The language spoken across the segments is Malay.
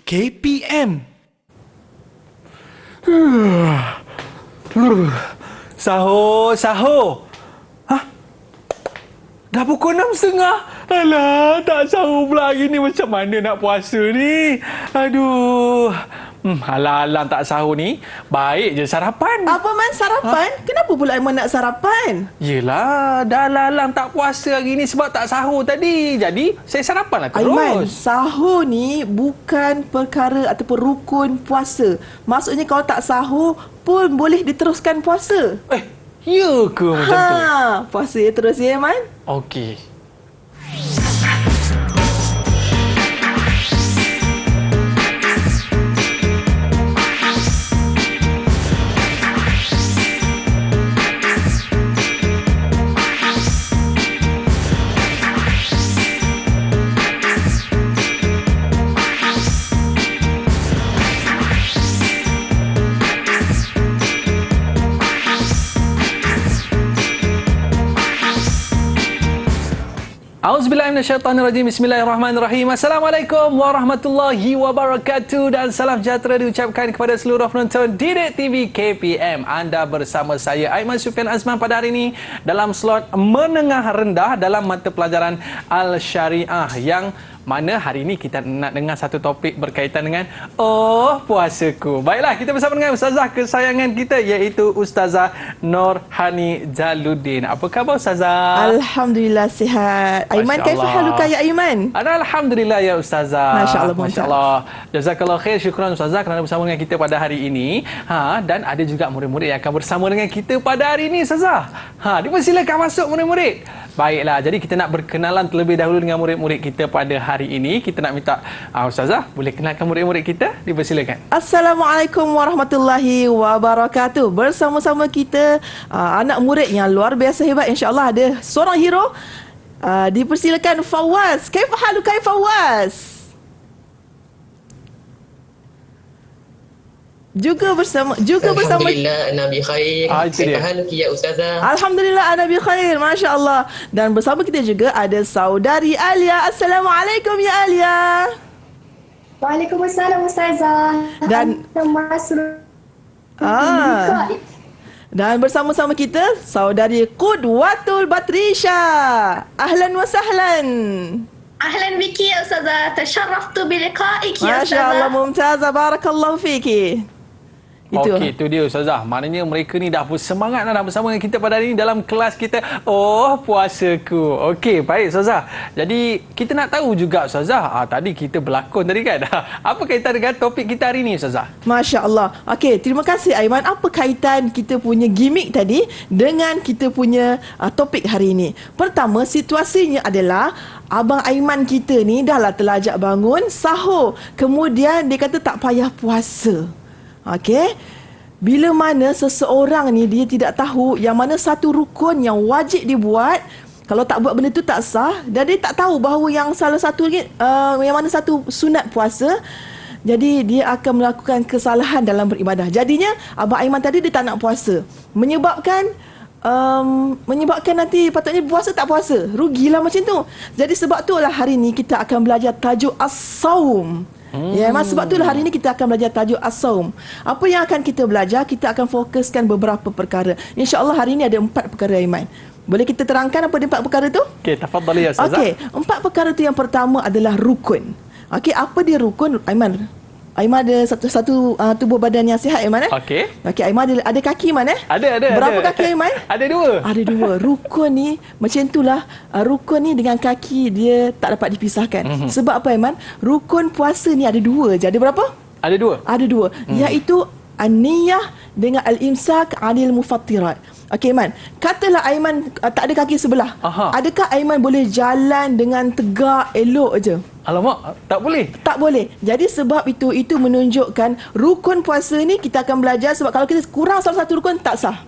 KPM. Sahur, sahur. Hah? Dah pukul 6.30. Alah, tak sahur pula hari ni. Macam mana nak puasa ni? Aduh. Alang-alang tak sahur ni, baik je sarapan. Apa Man, sarapan? Kenapa pula Aiman nak sarapan? Yelah, dah alang tak puasa hari ni sebab tak sahur tadi. Jadi, saya sarapan lah terus. Aiman, sahur ni bukan perkara ataupun rukun puasa. Maksudnya kalau tak sahur pun boleh diteruskan puasa. Ya ke macam tu? Puasa ya terus ya Aiman. Okey. Auzubillahiminasyaitanirrajim. Bismillahirrahmanirrahim. Assalamualaikum warahmatullahi wabarakatuh dan salam sejahtera diucapkan kepada seluruh penonton Didik TV KPM. Anda bersama saya Aiman Sufian Azman pada hari ini dalam slot menengah rendah dalam mata pelajaran Al-Syariah yang mana hari ini kita nak dengar satu topik berkaitan dengan puasaku. Baiklah, kita bersama dengan Ustazah kesayangan kita iaitu Ustazah Norhani Jaluddin. Apa khabar Ustazah? Alhamdulillah sihat. Aiman, kaifa haluka ya Aiman? Alhamdulillah ya Ustazah. Masya-Allah. Masya-Allah. Jazakallah khair. Syukran Ustazah kerana bersama dengan kita pada hari ini. Dan ada juga murid-murid yang akan bersama dengan kita pada hari ini Ustazah. Dipersilakan masuk murid-murid. Baiklah, jadi kita nak berkenalan terlebih dahulu dengan murid-murid kita pada hari ini. Kita nak minta Ustazah boleh kenalkan murid-murid kita? Dipersilakan. Assalamualaikum warahmatullahi wabarakatuh. Bersama-sama kita anak murid yang luar biasa hebat, insya-Allah ada seorang hero. Dipersilakan Fawaz. Kaifa haluka ya Fawaz? Juga bersama Alhamdulillah ana bi khair. Kaifa haluki ya Ustazah? Alhamdulillah ana bi khair, masya-Allah. Dan bersama kita juga ada saudari Alia. Assalamualaikum ya Alia. Waalaikumsalam Ustazah. Dan dan bersama-sama kita saudari Qudwatul Batrisha. Ahlan wa sahlan. Ahlan biki ya Ustazah. Tasharraftu bi liqa'ik ya Ustazah. Masya-Allah, mumtazah. Barakallahu fiki. Okey, itu dia Ustazah. Maknanya mereka ni dah bersemangat dah bersama dengan kita pada hari ini dalam kelas kita. Puasaku. Okey, baik Ustazah. Jadi, kita nak tahu juga Ustazah. Tadi kita berlakon tadi kan. Apa kaitan dengan topik kita hari ini Ustazah? Masya-Allah. Okey, terima kasih Aiman. Apa kaitan kita punya gimmick tadi dengan kita punya topik hari ini? Pertama, situasinya adalah Abang Aiman kita ni dah lah terlajak bangun sahur. Kemudian dia kata tak payah puasa. Okey. Bila mana seseorang ni dia tidak tahu yang mana satu rukun yang wajib dibuat, kalau tak buat benda tu tak sah, dan dia tak tahu bahawa yang salah satu yang mana satu sunat puasa, jadi dia akan melakukan kesalahan dalam beribadah. Jadinya Abang Aiman tadi dia tak nak puasa. Menyebabkan nanti patutnya puasa tak puasa. Rugilah macam tu. Jadi sebab itulah hari ni kita akan belajar tajuk As-Saum. Ya, sebab itulah hari ini kita akan belajar tajuk As-Saum. Apa yang akan kita belajar? Kita akan fokuskan beberapa perkara. InsyaAllah hari ini ada 4 perkara Aiman. Boleh kita terangkan apa dia 4 perkara tu? Okey, tafadhali ya Ustazah. Okey, 4 perkara tu yang pertama adalah rukun. Okey, apa dia rukun Aiman? Aiman ada satu tubuh badan yang sihat Aiman Okey. Okey, Aiman ada kaki Aiman Ada. Berapa kaki Aiman? Ada 2. Ada 2. Rukun ni macam itulah. Rukun ni dengan kaki dia tak dapat dipisahkan. Sebab apa Aiman? Rukun puasa ni ada 2 je. Ada berapa? Ada 2. Ada 2. Iaitu an-niyah dengan al-imsak 'anil mufattirat. Okey Aiman, katalah Aiman tak ada kaki sebelah. Adakah Aiman boleh jalan dengan tegak elok aje? Alamak, tak boleh. Tak boleh. Jadi sebab itu menunjukkan rukun puasa ni kita akan belajar, sebab kalau kita kurang salah satu rukun tak sah.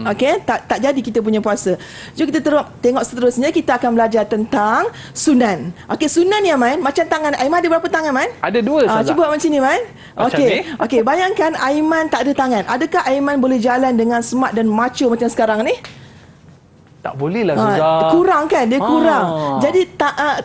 Okey, tak jadi kita punya puasa. Jom kita tengok seterusnya, kita akan belajar tentang sunan. Okey, sunan ni Aiman, macam tangan Aiman ada berapa tangan Man? Ada 2 Ustazah. Cuba buat macam ni Man. Okey, bayangkan Aiman tak ada tangan. Adakah Aiman boleh jalan dengan smart dan macho macam sekarang ni? Tak boleh lah Ustazah. Kurang kan? Dia kurang. Jadi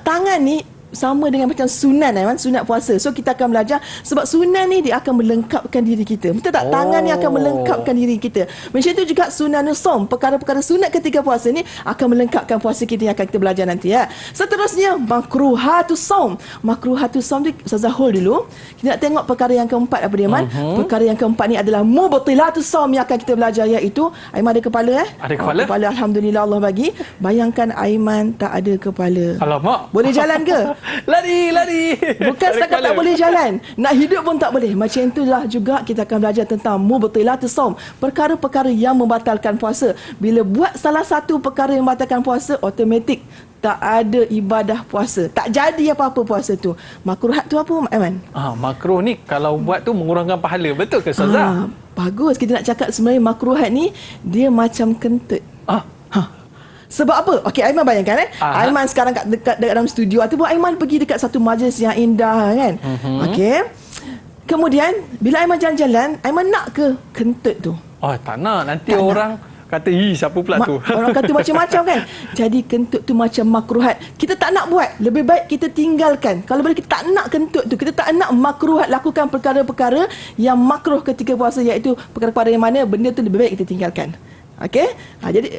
tangan ni sama dengan macam sunan Aiman, sunat puasa. So kita akan belajar sebab sunan ni dia akan melengkapkan diri kita. Betul tak? Tangan ni akan melengkapkan diri kita. Macam itu juga sunanus som, perkara-perkara sunat ketika puasa ni akan melengkapkan puasa kita yang akan kita belajar nanti ya. Seterusnya makruhatus som. Makruhatus som tu Ustazah hold dulu. Kita nak tengok perkara yang keempat apa dia Man? Perkara yang keempat ni adalah mubtilatus som yang akan kita belajar, iaitu Aiman ada kepala Ada kepala? Kepala alhamdulillah Allah bagi. Bayangkan Aiman tak ada kepala. Alamak. Boleh jalan ke? Lari. Bukan setakat tak boleh jalan, nak hidup pun tak boleh. Macam itulah juga kita akan belajar tentang mubtilatus shaum, perkara-perkara yang membatalkan puasa. Bila buat salah satu perkara yang membatalkan puasa, automatik tak ada ibadah puasa, tak jadi apa-apa puasa tu. Makruhat tu apa Aiman? Makruh ni kalau buat tu mengurangkan pahala. Betul ke Ustazah? Bagus. Kita nak cakap sebenarnya makruhat ni dia macam kentut. Sebab apa? Okey, Aiman bayangkan Aiman sekarang dekat dalam studio, ataupun Aiman pergi dekat satu majlis yang indah kan. Okey. Kemudian bila Aiman jalan-jalan, Aiman nak ke kentut tu? Tak nak. Nanti orang kata, siapa pula tu? Orang kata macam-macam kan. Jadi kentut tu macam makruhat. Kita tak nak buat. Lebih baik kita tinggalkan. Kalau boleh kita tak nak kentut tu, kita tak nak makruhat, lakukan perkara-perkara yang makruh ketika puasa, iaitu perkara-perkara yang mana benda tu lebih baik kita tinggalkan. Okey. Jadi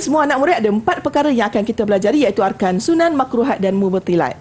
semua anak murid ada 4 perkara yang akan kita pelajari, iaitu arkan, sunan, makruhat dan mubtilat.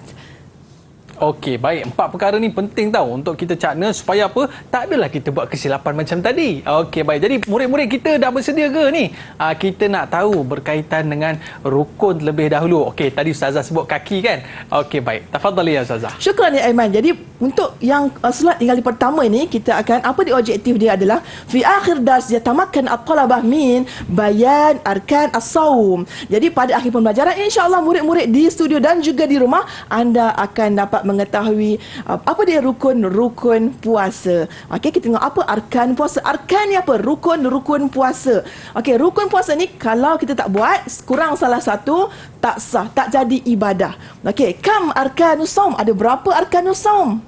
Okey, baik. 4 perkara ni penting tau untuk kita cakna supaya apa? Tak adalah kita buat kesilapan macam tadi. Okey, baik. Jadi murid-murid kita dah bersedia ke ni? Kita nak tahu berkaitan dengan rukun terlebih dahulu. Okey, tadi Ustazah sebut kaki kan? Okey, baik. Tafadhali ya Ustazah. Syukran ya Aiman. Jadi untuk yang slot tinggal di pertama ini, kita akan, apa dia objektif dia adalah fi akhir dars yatamakkan at-talabah min bayan arkan as-shaum. Jadi pada akhir pembelajaran, insya-Allah murid-murid di studio dan juga di rumah, anda akan dapat mengetahui apa dia rukun puasa. Okey, kita tengok apa arkan puasa. Arkan ni apa? Rukun puasa. Okey, rukun puasa ni kalau kita tak buat, kurang salah satu, tak sah, tak jadi ibadah. Okey, kam arkanus shaum? Ada berapa arkanus shaum?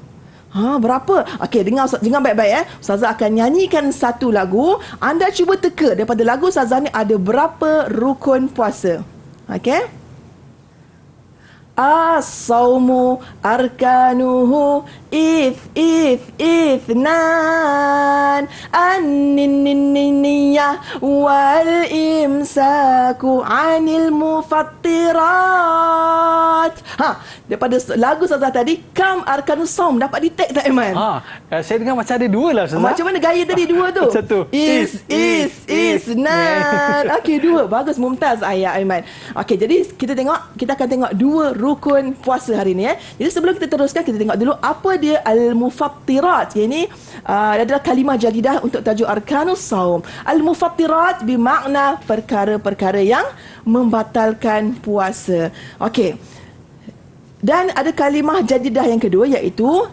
Berapa? Okey, dengar baik-baik Ustazah akan nyanyikan satu lagu. Anda cuba teka daripada lagu Ustazah ni ada berapa rukun puasa. Okey? As-shaumu arkanuhu ithnan an-ninniyah wal imsaku anil mufattirat. Daripada lagu Ustazah tadi, kam arkanus shaum, dapat di-tag tak Aiman? Saya dengar macam ada 2 lah Ustazah. Macam mana gaya tadi 2 tu? Satu. Isnan. Okey, 2. Bagus, mumtaz ayah Aiman. Okey, jadi kita akan tengok 2 rukun puasa hari ni. Jadi sebelum kita teruskan, kita tengok dulu apa dia al-mufattirat. Ini adalah kalimah jadidah untuk tajuk arkanus shaum. Al-mufattirat bermakna perkara-perkara yang membatalkan puasa. Okey. Dan ada kalimah jadidah yang kedua, iaitu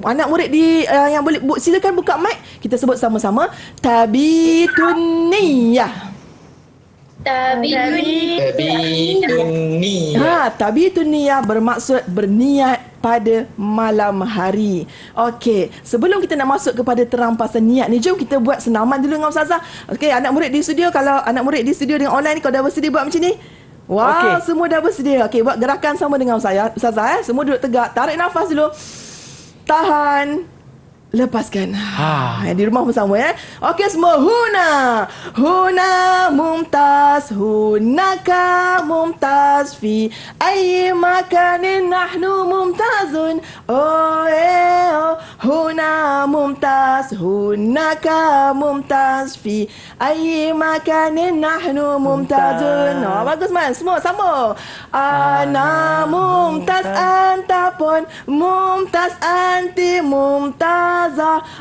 anak murid yang boleh silakan buka mic, kita sebut sama-sama tabitun niyah. Tabitun niyah bermaksud berniat pada malam hari. Okey, sebelum kita nak masuk kepada terampasan niat ni, jom kita buat senaman dulu dengan Ustazah. Okey, anak murid di studio, kalau anak murid di studio dengan online ni, kalau dah bersedia buat macam ni. Wah, semua dah bersedia. Okey, buat gerakan sama dengan saya, Ustazah. Semua duduk tegak, tarik nafas dulu. Tahan. Lepaskan. Di rumah pun sama Okey, semua. Huna mumtaz. Hunaka mumtaz. Fi ayyi makanin nahnu mumtazun. Huna mumtaz. Hunaka mumtaz. Fi ayyi makanin nahnu mumtazun. Bagus man. Semua sama. Ana mumtaz, anta pun mumtaz, anti mumtaz,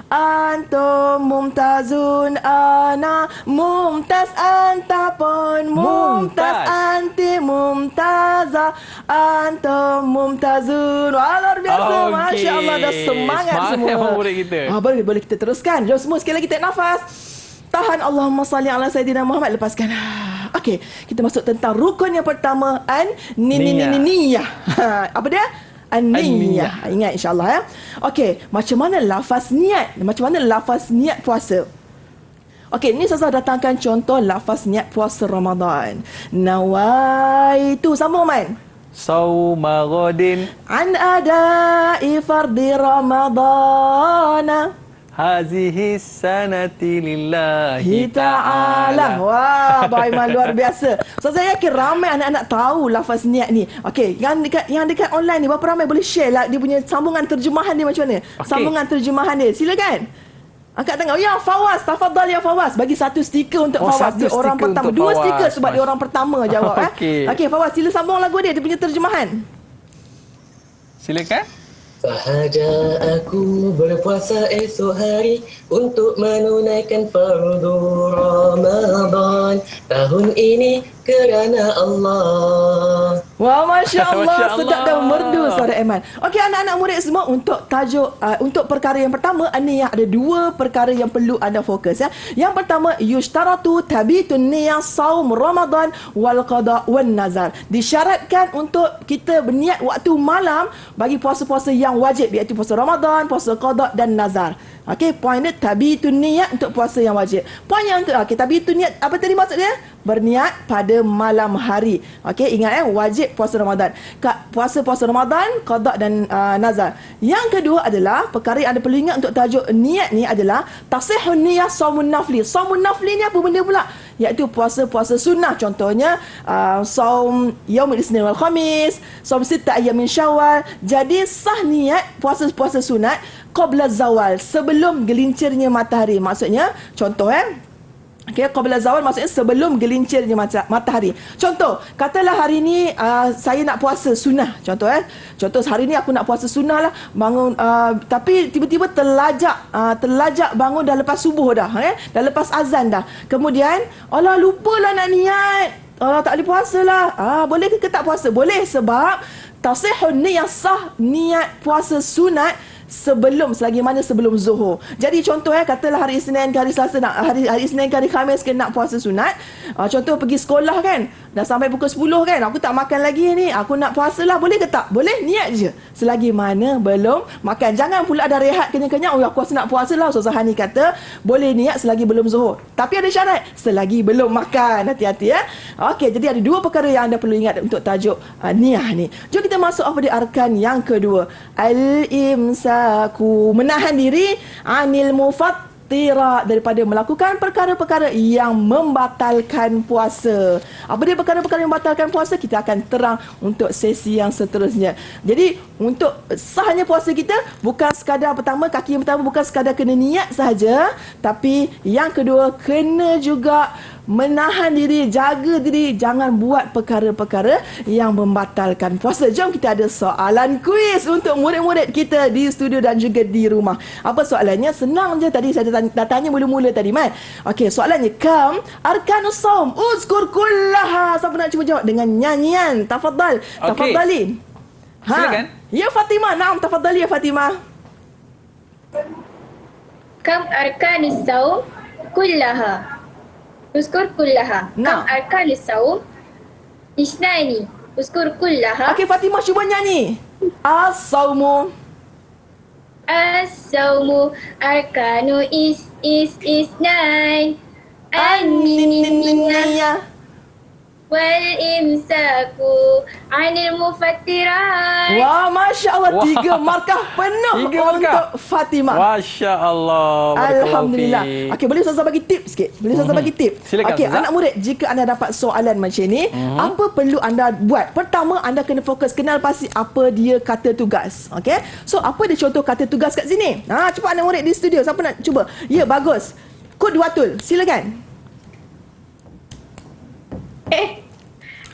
antum mumtazun, ana mumtaz, anta pun mumtaz, anti mumtaza, antum mumtazun. Luar biasa. Masya Allah, dah semangat semua. Boleh kita teruskan. Jom semua sekali lagi tarik nafas. Tahan. Allahumma salli ala Sayyidina Muhammad. Lepaskan. Okey, kita masuk tentang rukun yang pertama, an-niyah. Apa dia? An-niyah. Ingat insya-Allah Okey, macam mana lafaz niat? Macam mana lafaz niat puasa? Okey, ni saya datangkan contoh lafaz niat puasa Ramadan. Nawaitu. Sambung man. Sauma ghadin An ada'i fardi Ramadana hazihi sanati lillahi ta'ala. ta'ala. Wah, Abang Aiman luar biasa. So saya yakin ramai anak-anak tahu lafaz niat ni. Okey, yang dekat online ni berapa ramai boleh share lah dia punya sambungan terjemahan dia macam mana? Okey. Sambungan terjemahan dia. Silakan. Angkat tangan. Ya, Fawaz. Tafadhal ya Fawaz. Bagi satu stiker untuk Fawaz. Satu Dia orang stiker pertama. untuk Dua Fawaz. stiker sebab dia orang pertama jawab. Okey. Fawaz, sila sambung lagu dia. Dia punya terjemahan. Silakan. Sahaja aku berpuasa esok hari untuk menunaikan fardu Ramadan tahun ini kerana Allah. Wah, Masya Allah. Masya Allah. Sedap dan merdu Saudara Aiman. Okey, anak-anak murid semua, untuk tajuk, untuk perkara yang pertama, ini ada dua perkara yang perlu anda fokus. Ya. Yang pertama, yushtaratu tabitun niyah saum Ramadan wal qada wan nazar. Disyaratkan untuk kita berniat waktu malam bagi puasa-puasa yang wajib, iaitu puasa Ramadan, puasa qada dan nazar. Okey, poin dia tabitun niyat untuk puasa yang wajib. Poin yang untuk tabitun niyat, apa tadi maksud dia? Berniat pada malam hari. Okey, ingat wajib puasa Ramadan. Puasa-puasa Ramadan, qada dan nazar. Yang kedua adalah perkara yang anda perlu ingat untuk tajuk niat ni adalah tasihun niyah saumun nafli. Saumun nafli ni apa benda pula? Iaitu puasa-puasa sunnah. Contohnya saum yaumul isnin wal khamis, saum sita ayyam min syawal. Jadi sah niat puasa-puasa sunat qabla zawal, sebelum gelincirnya matahari. Maksudnya contoh okay, qabla zawal maksudnya sebelum gelincirnya matahari. Contoh, katalah hari ni saya nak puasa sunnah. Contoh hari ni aku nak puasa sunnah lah, bangun tapi tiba-tiba terlajak bangun dah lepas subuh dah, dah lepas azan dah. Kemudian alah lupalah nak niat. Tak boleh puasa lah. Boleh ke tak puasa? Boleh, sebab tasihun niyah, sah niat puasa sunat selagi mana sebelum Zuhur. Jadi contoh katalah hari Isnin ke hari Selasa nak hari Isnin ke hari Khamis nak puasa sunat. Contoh pergi sekolah kan, dah sampai pukul 10 kan, aku tak makan lagi ni, aku nak puasa lah, boleh ke tak? Boleh, niat je selagi mana belum makan. Jangan pula ada rehat kenyang-kenyang, aku rasa nak puasa lah. Ustaz Hani kata boleh niat selagi belum Zuhur, tapi ada syarat, selagi belum makan. Hati-hati Okey, jadi ada dua perkara yang anda perlu ingat untuk tajuk niat ni. Jom kita masuk apa dia arkan yang kedua. Al-imsaku, menahan diri anil mufattira, daripada melakukan perkara-perkara yang membatalkan puasa. Apa dia perkara-perkara yang membatalkan puasa? Kita akan terang untuk sesi yang seterusnya. Jadi untuk sahnya puasa kita, bukan sekadar pertama, kaki yang pertama bukan sekadar kena niat sahaja, tapi yang kedua kena juga menahan diri, jaga diri, jangan buat perkara-perkara yang membatalkan puasa. Jom kita ada soalan kuis untuk murid-murid kita di studio dan juga di rumah. Apa soalannya? Senang je, tadi saya dah tanya mula-mula tadi, Mat. Okey, soalannya, kam arkanus saum uzkur kullaha. Siapa nak cuba jawab dengan nyanyian? Tafadhal. Okey. Tafadhalin. Silakan. Ya Fatimah, naam, tafadhali ya Fatimah. Kam arkanis saum kullaha. Uskur kullaha. Nah. Kam arkanis saum isnaini. Uskur kullaha. Okey, Fatimah cuba nyanyi. As-saumu. As-saumu arkanu isnain. An-niyah wal imsaku anil mufattirat. Wah, Masya Allah. Wah. 3 markah penuh 3 markah. untuk Fatimah. Masya Allah. Alhamdulillah. Okey, boleh Ustazah bagi tip sikit? Boleh Ustazah bagi tip? Silakan, Okey, Ustazah. anak murid, jika anda dapat soalan macam ni, apa perlu anda buat? Pertama, anda kena fokus kenal pasti apa dia kata tugas. Okey? So, apa dia contoh kata tugas kat sini? Cepat anak murid di studio. Siapa nak cuba? Ya, bagus. Kod Watul. Silakan.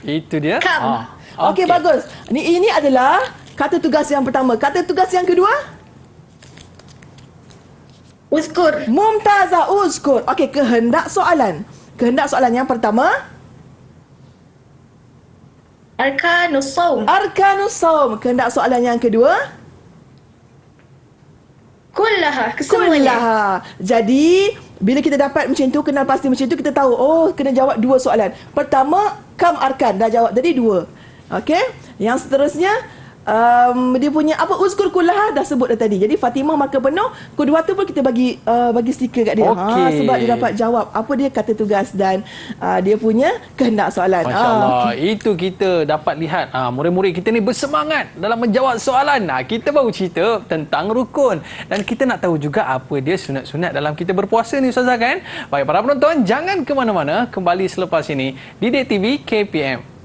Itu dia. Kam. Okey, bagus. Ini adalah kata tugas yang pertama. Kata tugas yang kedua? Uzkur. Mumtazah, uzkur. Okey, kehendak soalan. Kehendak soalan yang pertama, Arkanus saum. arkanus saum. Kehendak soalan yang kedua, Kullaha. Kesemuanya. kullaha. Jadi, bila kita dapat macam tu, kenal pasti macam tu, kita tahu, kena jawab 2 soalan. Pertama, kam arkan. Dah jawab tadi 2. Okey? Yang seterusnya, dia punya apa uzkur kullaha dah sebut dah tadi. Jadi Fatimah markah penuh, kedua tu pun kita bagi stiker kat dia. Okey. Sebab dia dapat jawab apa dia kata tugas dan dia punya kehendak soalan. Masya-Allah. Itu kita dapat lihat murid-murid kita ni bersemangat dalam menjawab soalan. Kita baru cerita tentang rukun dan kita nak tahu juga apa dia sunat-sunat dalam kita berpuasa ni Ustazah kan. Baik para penonton, jangan ke mana-mana, kembali selepas ini Didik TV KPM.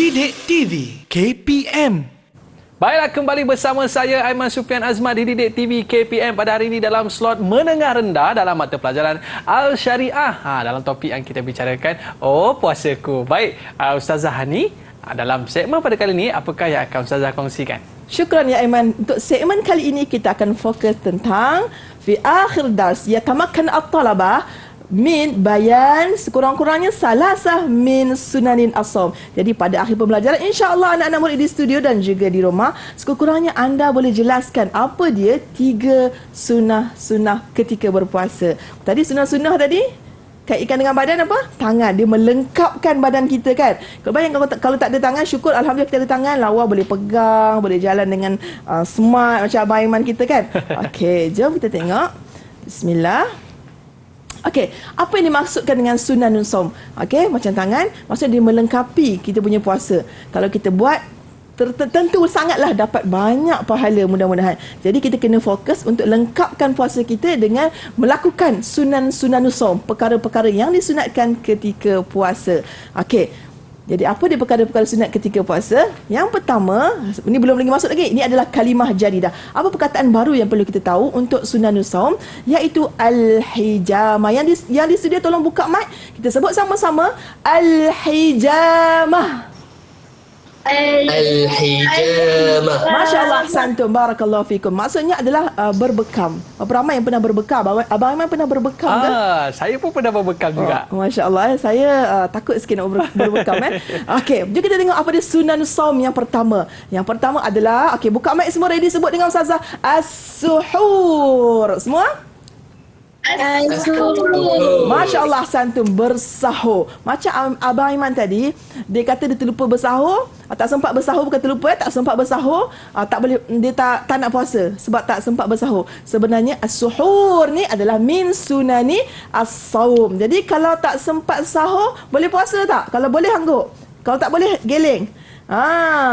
Didik TV KPM. Baiklah, kembali bersama saya Aiman Sufian Azmat di Didik TV KPM pada hari ini dalam slot menengah rendah dalam mata pelajaran Al-Syariah. Dalam topik yang kita bicarakan, puasaku. Baik, Ustazah Hani, dalam segmen pada kali ini, apakah yang akan Ustazah kongsikan? Syukran ya Aiman. Untuk segmen kali ini kita akan fokus tentang fi akhir dars yatamakkan at-talabah min bayan sekurang-kurangnya salasah min sunanin as-shaum. Jadi pada akhir pembelajaran insya-Allah anak-anak murid di studio dan juga di rumah sekurang-kurangnya anda boleh jelaskan apa dia 3 sunnah-sunnah ketika berpuasa. Tadi sunnah-sunnah tadi kaitkan dengan badan apa? Tangan. Dia melengkapkan badan kita kan. Kalau bayang kalau tak ada tangan, syukur alhamdulillah kita ada tangan, lawa boleh pegang, boleh jalan dengan smart macam Abang Aiman kita kan. Okey, jom kita tengok. Bismillah. Okey, apa yang dimaksudkan dengan sunanun shaum? Okey, macam tangan, maksudnya dia melengkapi kita punya puasa. Kalau kita buat tentu sangatlah dapat banyak pahala mudah-mudahan. Jadi kita kena fokus untuk lengkapkan puasa kita dengan melakukan sunanun shaum, perkara-perkara yang disunatkan ketika puasa. Okey. Jadi apa dia perkara-perkara sunat ketika puasa? Yang pertama, ini belum lagi masuk lagi. Ini adalah kalimah jadidah. Apa perkataan baru yang perlu kita tahu untuk sunanul shaum? Iaitu al-hijamah. Yang di studio tolong buka mic. Kita sebut sama-sama al-hijamah. Al-hijamah. Masya Allah, santum. Barakallahu fikum. Maksudnya adalah berbekam. Ramai yang pernah berbekam. Abang Aiman pernah berbekam ke? Saya pun pernah berbekam juga. Masya Allah, saya takut sikit nak berbekam. Okey, jom kita tengok apa dia sunan shaum yang pertama. Yang pertama adalah, okey, buka mic semua ready, sebut dengan Ustazah. As-suhur. Semua? Masya Allah, santum, bersahur. Macam Abang Aiman tadi, dia kata dia terlupa bersahur, tak sempat bersahur, bukan terlupa, tak sempat bersahur, tak boleh, dia tak nak puasa sebab tak sempat bersahur. Sebenarnya as-suhur ni adalah min sunani as-shaum. Jadi kalau tak sempat sahur, boleh puasa tak? Kalau boleh, angguk. Kalau tak boleh, geleng.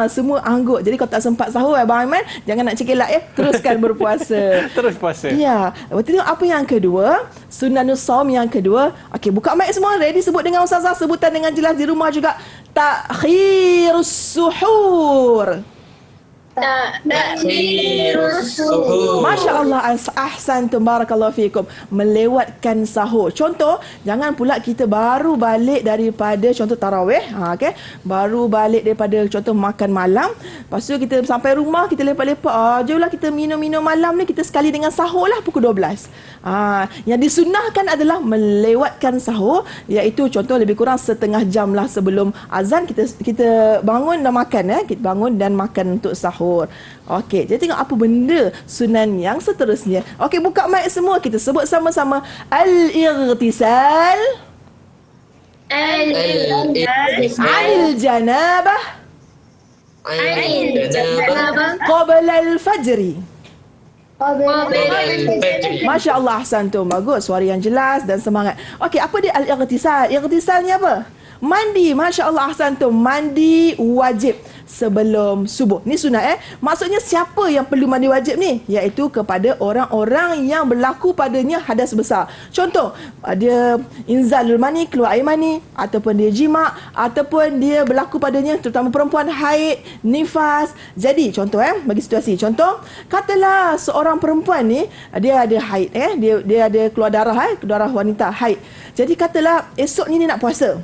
Semua angguk. Jadi kalau tak sempat sahur, Abang Aiman, jangan nak cekelak ya. Teruskan berpuasa. Terus puasa. Ya. Tengok apa yang kedua. Sunanus shaum yang kedua. Okey, buka mic semua. Ready, sebut dengan Ustazah. Sebutan dengan jelas di rumah juga. Takhirus suhur. Takhirus suhur. Masya Allah, ahsantum, barakallahu fikum. Melewatkan sahur. Contoh, jangan pula kita baru balik daripada contoh tarawih, okay? Baru balik daripada contoh makan malam, lepas tu kita sampai rumah, kita lepak-lepak, jomlah kita minum-minum malam ni, kita sekali dengan sahur lah pukul 12. Yang disunahkan adalah melewatkan sahur, iaitu contoh lebih kurang setengah jam lah sebelum azan kita bangun dan makan, kita bangun dan makan untuk sahur. Okey, jadi tengok apa benda sunan yang seterusnya. Okey, buka mic semua, kita sebut sama-sama. Al-ightisal. Al-janabah. Qabla al-fajri. Masya Allah, santum, bagus, suara yang jelas dan semangat. Okey, apa dia al-ightisal? Ightisalnya apa? Mandi. Masya Allah, santum, mandi wajib sebelum subuh. Ni sunat Maksudnya siapa yang perlu mandi wajib ni? Iaitu kepada orang-orang yang berlaku padanya hadas besar. Contoh, dia inzalul mani, keluar air mani, ataupun dia jima', ataupun dia berlaku padanya terutama perempuan haid, nifas. Jadi contoh bagi situasi. Contoh, katalah seorang perempuan ni dia ada haid dia ada keluar darah darah wanita haid. Jadi katalah esok ni dia nak puasa.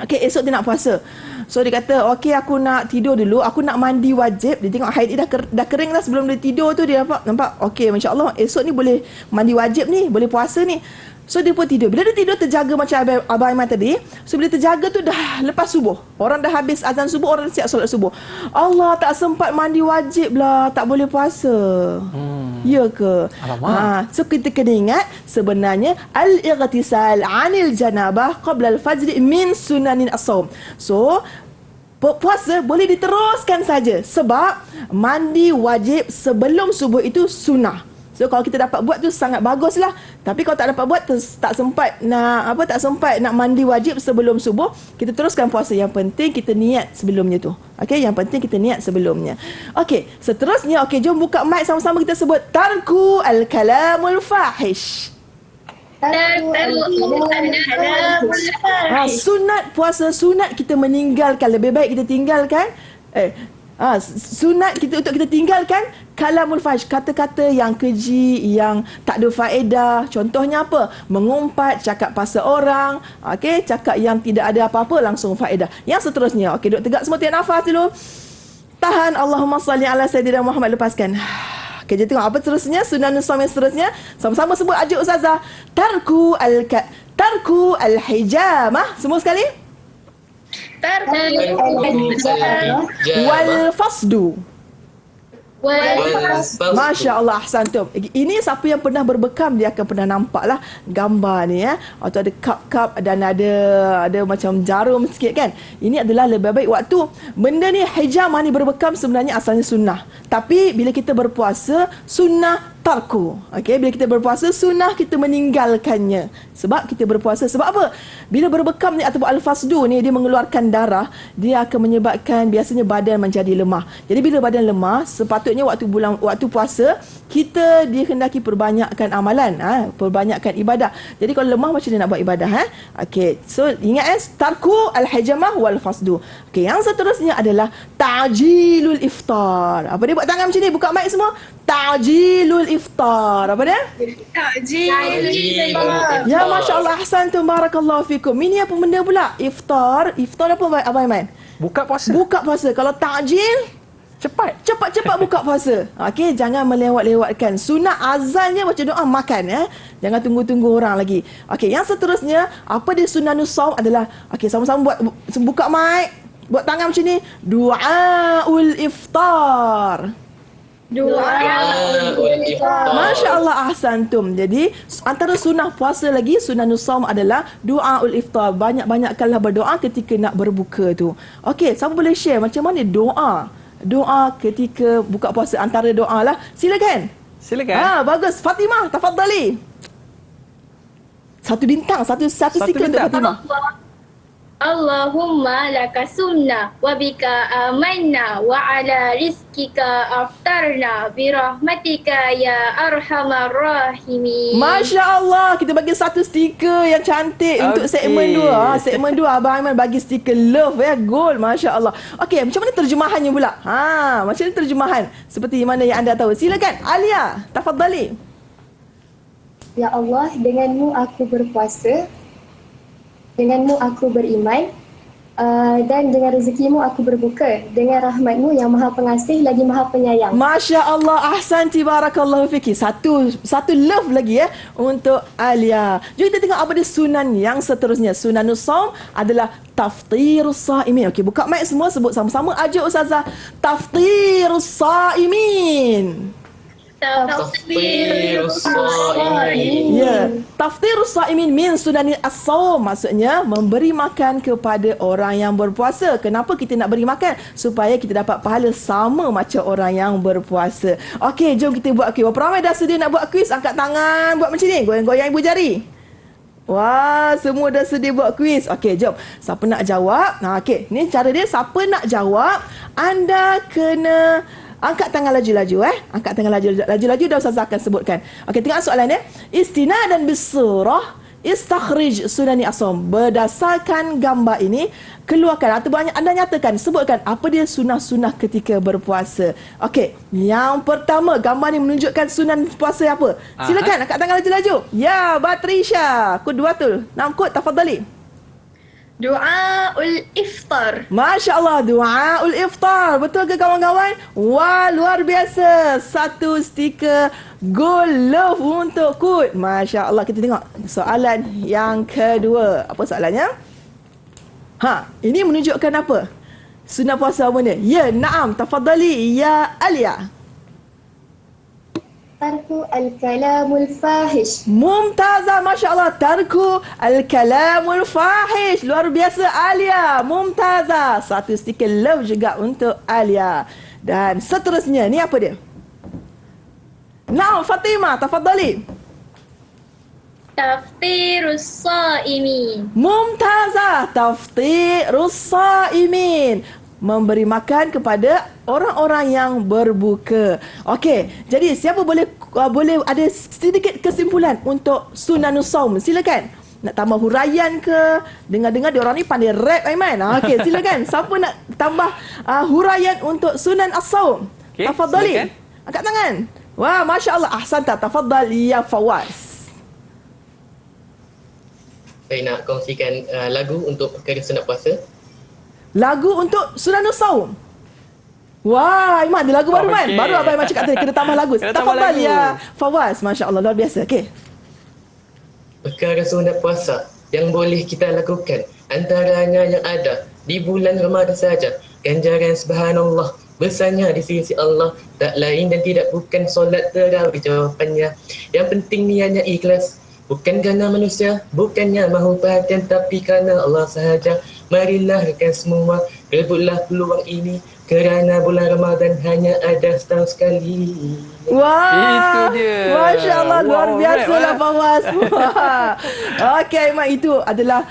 Okey, esok dia nak puasa. So dia kata, okey aku nak tidur dulu, aku nak mandi wajib. Dia tengok haid dia dah kering dah sebelum dia tidur tu, dia nampak okey masya-Allah esok ni boleh mandi wajib ni, boleh puasa ni. So dia pun tidur. Bila dia tidur terjaga macam Abang Aiman tadi. So bila terjaga tu dah lepas subuh. Orang dah habis azan subuh, orang dah siap solat subuh. Allah, tak sempat mandi wajib lah, tak boleh puasa. Ya ke? Alamak. So kita kena ingat sebenarnya al-ightisal 'anil janabah qabla al-fajr min sunanin as-shaum. So puasa boleh diteruskan saja sebab mandi wajib sebelum subuh itu sunnah. So kalau kita dapat buat tu sangat baguslah. Tapi kalau tak dapat buat, tak sempat nak mandi wajib sebelum subuh, kita teruskan puasa. Yang penting kita niat sebelumnya tu. Okey, yang penting kita niat sebelumnya. Okey, seterusnya jom buka mic sama-sama kita sebut tarku al-kalamul fahish. Sunat puasa, sunat kita meninggalkan, lebih baik kita tinggalkan sunat kita untuk kita tinggalkan kalamul fahish, kata-kata yang keji, yang tak ada faedah. Contohnya apa? Mengumpat, cakap pasal orang, cakap yang tidak ada apa-apa langsung faedah. Yang seterusnya, duduk tegak semua, tarik nafas dulu. Tahan, Allahumma salli ala sayyidina Muhammad, lepaskan. Jadi tengok apa terusnya, sunanus shaum yang seterusnya. Sama-sama sebut aja ustazah. Tarku al-hijamah. Semua sekali. Wal fasdu. Masya Allah, ahsantum. Ini siapa yang pernah berbekam, dia akan pernah nampak lah gambar ni ya. Atau ada cup-cup dan ada macam jarum sikit kan. Ini adalah lebih baik waktu. Benda ni hijamah ni berbekam sebenarnya asalnya sunnah. Tapi bila kita berpuasa, sunnah tarku. Bila kita berpuasa, sunnah kita meninggalkannya. Sebab kita berpuasa. Sebab apa? Bila berbekam ni ataupun al-fasdu ni, dia mengeluarkan darah, dia akan menyebabkan biasanya badan menjadi lemah. Jadi bila badan lemah, sepatutnya waktu puasa, kita dikehendaki perbanyakkan amalan, perbanyakkan ibadah. Jadi kalau lemah, macam mana nak buat ibadah? So ingat tarku al-hijamah wal fasdu. Yang seterusnya adalah ta'jilul iftar. Apa dia? Buat tangan macam ni, buka mic semua. Ta'jilul iftar. Apa dia? Ta'jilul iftar. Ya, masya-Allah, ahsantum, barakallahu fikum. Ini apa benda pula? Iftar apa Abang Aiman? Buka puasa. Buka puasa. Kalau ta'jil, cepat buka puasa. Jangan melewat-lewatkan. Sunat azannya baca doa makan ya. Jangan tunggu-tunggu orang lagi. Yang seterusnya, apa dia sunanus shaum adalah sama-sama buka mic, buat tangan macam ni. Du'aul iftar. Masya Allah, ahsantum. Jadi antara sunnah puasa lagi, sunanus shaum adalah du'aul iftar. Banyak-banyakkanlah berdoa ketika nak berbuka tu. Siapa boleh share macam mana doa ketika buka puasa? Antara doa lah. Silakan. Bagus. Fatimah, tafadhali. Satu bintang, satu stiker untuk Fatimah. Allahumma laka sunnah wa bika amanna wa ala rizkika aftarna birahmatika ya arhamar rahimin. Masya Allah, kita bagi satu stiker yang cantik untuk segmen 2. Segmen 2 Abang Aiman bagi stiker love ya, gold. Masya Allah. Macam mana terjemahannya pula? Macam mana terjemahan? Seperti mana yang anda tahu. Silakan Alia, tafadhali. Ya Allah, denganmu aku berpuasa, denganmu aku beriman, dan dengan rezekimu aku berbuka, dengan rahmatmu yang maha pengasih lagi maha penyayang. Masya Allah, ahsanti, barakallahu fiki. Satu love lagi ya untuk Alia. Jom kita tengok apa dia sunan yang seterusnya. Sunanus shaum adalah taftirus saimin. Buka mic semua, sebut sama-sama aja ustazah. Taftirus saimin. Taftirus saimin. Ya, taftirus saimin min sunani as-shaum, maksudnya memberi makan kepada orang yang berpuasa. Kenapa kita nak beri makan? Supaya kita dapat pahala sama macam orang yang berpuasa. Jom kita buat kuis. Berapa ramai dah sedia nak buat kuis? Angkat tangan, buat macam ni, goyang-goyang ibu jari. Wah, semua dah sedia buat kuis. Jom. Siapa nak jawab? Ni cara dia. Siapa nak jawab, anda kena angkat tangan laju-laju Angkat tangan laju-laju dah Ustazah akan sebutkan. Tengok soalan dia. Istinadan bisurah istakhrij sunani as-shaum. Berdasarkan gambar ini, keluarkan atau anda nyatakan, sebutkan apa dia sunah-sunah ketika berpuasa. Yang pertama, gambar ni menunjukkan sunan puasa apa? Silakan angkat tangan laju-laju. Ya, Batrisha. Kod 2 tu. 6 kod, tafadhali. Du'aul iftar. Masya Allah, du'aul iftar. Betul ke kawan-kawan? Wah, luar biasa. Satu stiker gold love untuk Kut. Masya Allah, kita tengok soalan yang kedua. Apa soalannya? Ini menunjukkan apa? Sunnah puasa apa ni? Ya, na'am. Tafadhali, ya Alia. Tarku al-kalamul fahish. Mumtazah, Masya Allah. Tarku al-kalamul fahish. Luar biasa Alia. Mumtazah. Satu stiker love juga untuk Alia. Dan seterusnya, ni apa dia? Naam, Fatimah. Tafadhali. Taftirus Sha'imin. Mumtazah. Taftirus Sha'imin. Memberi makan kepada orang-orang yang berbuka. Okey, jadi siapa boleh ada sedikit kesimpulan untuk Sunanus Shaum? Silakan. Nak tambah huraian ke? Dengar-dengar diorang ni pandai rap, Aiman. Okey, silakan. Siapa nak tambah huraian untuk Sunan As-Shaum? Okey, tafadhali. silakan. Angkat tangan. Wah, Masya Allah. Ahsanta. Tafadhal ya Fawaz. Saya nak kongsikan lagu untuk perkara sunat puasa. Lagu untuk Sunanus Shaum. Wah, Aiman ada lagu baru, Man. Okey. Baru Abang Aiman cakap tadi kena tambah lagu. Kena tambah Tafadhal lagu. ya Fawaz. Masya Allah, luar biasa. Okey. Perkara sunat puasa yang boleh kita lakukan antaranya yang ada di bulan Ramadan saja. Ganjaran subhanallah besarnya di sisi Allah, tak lain dan tidak bukan solat tarawih jawapannya. Yang penting niatnya ikhlas, bukan kerana manusia, bukannya mahu perhatian, tapi kerana Allah sahaja. Marilah rekan semua, rebutlah peluang ini, kerana bulan Ramadan hanya ada setahun sekali. Wah, Itu dia. Masya Allah, luar Wow, biasa rap, lah Fawaz. Okey, Aiman, itu adalah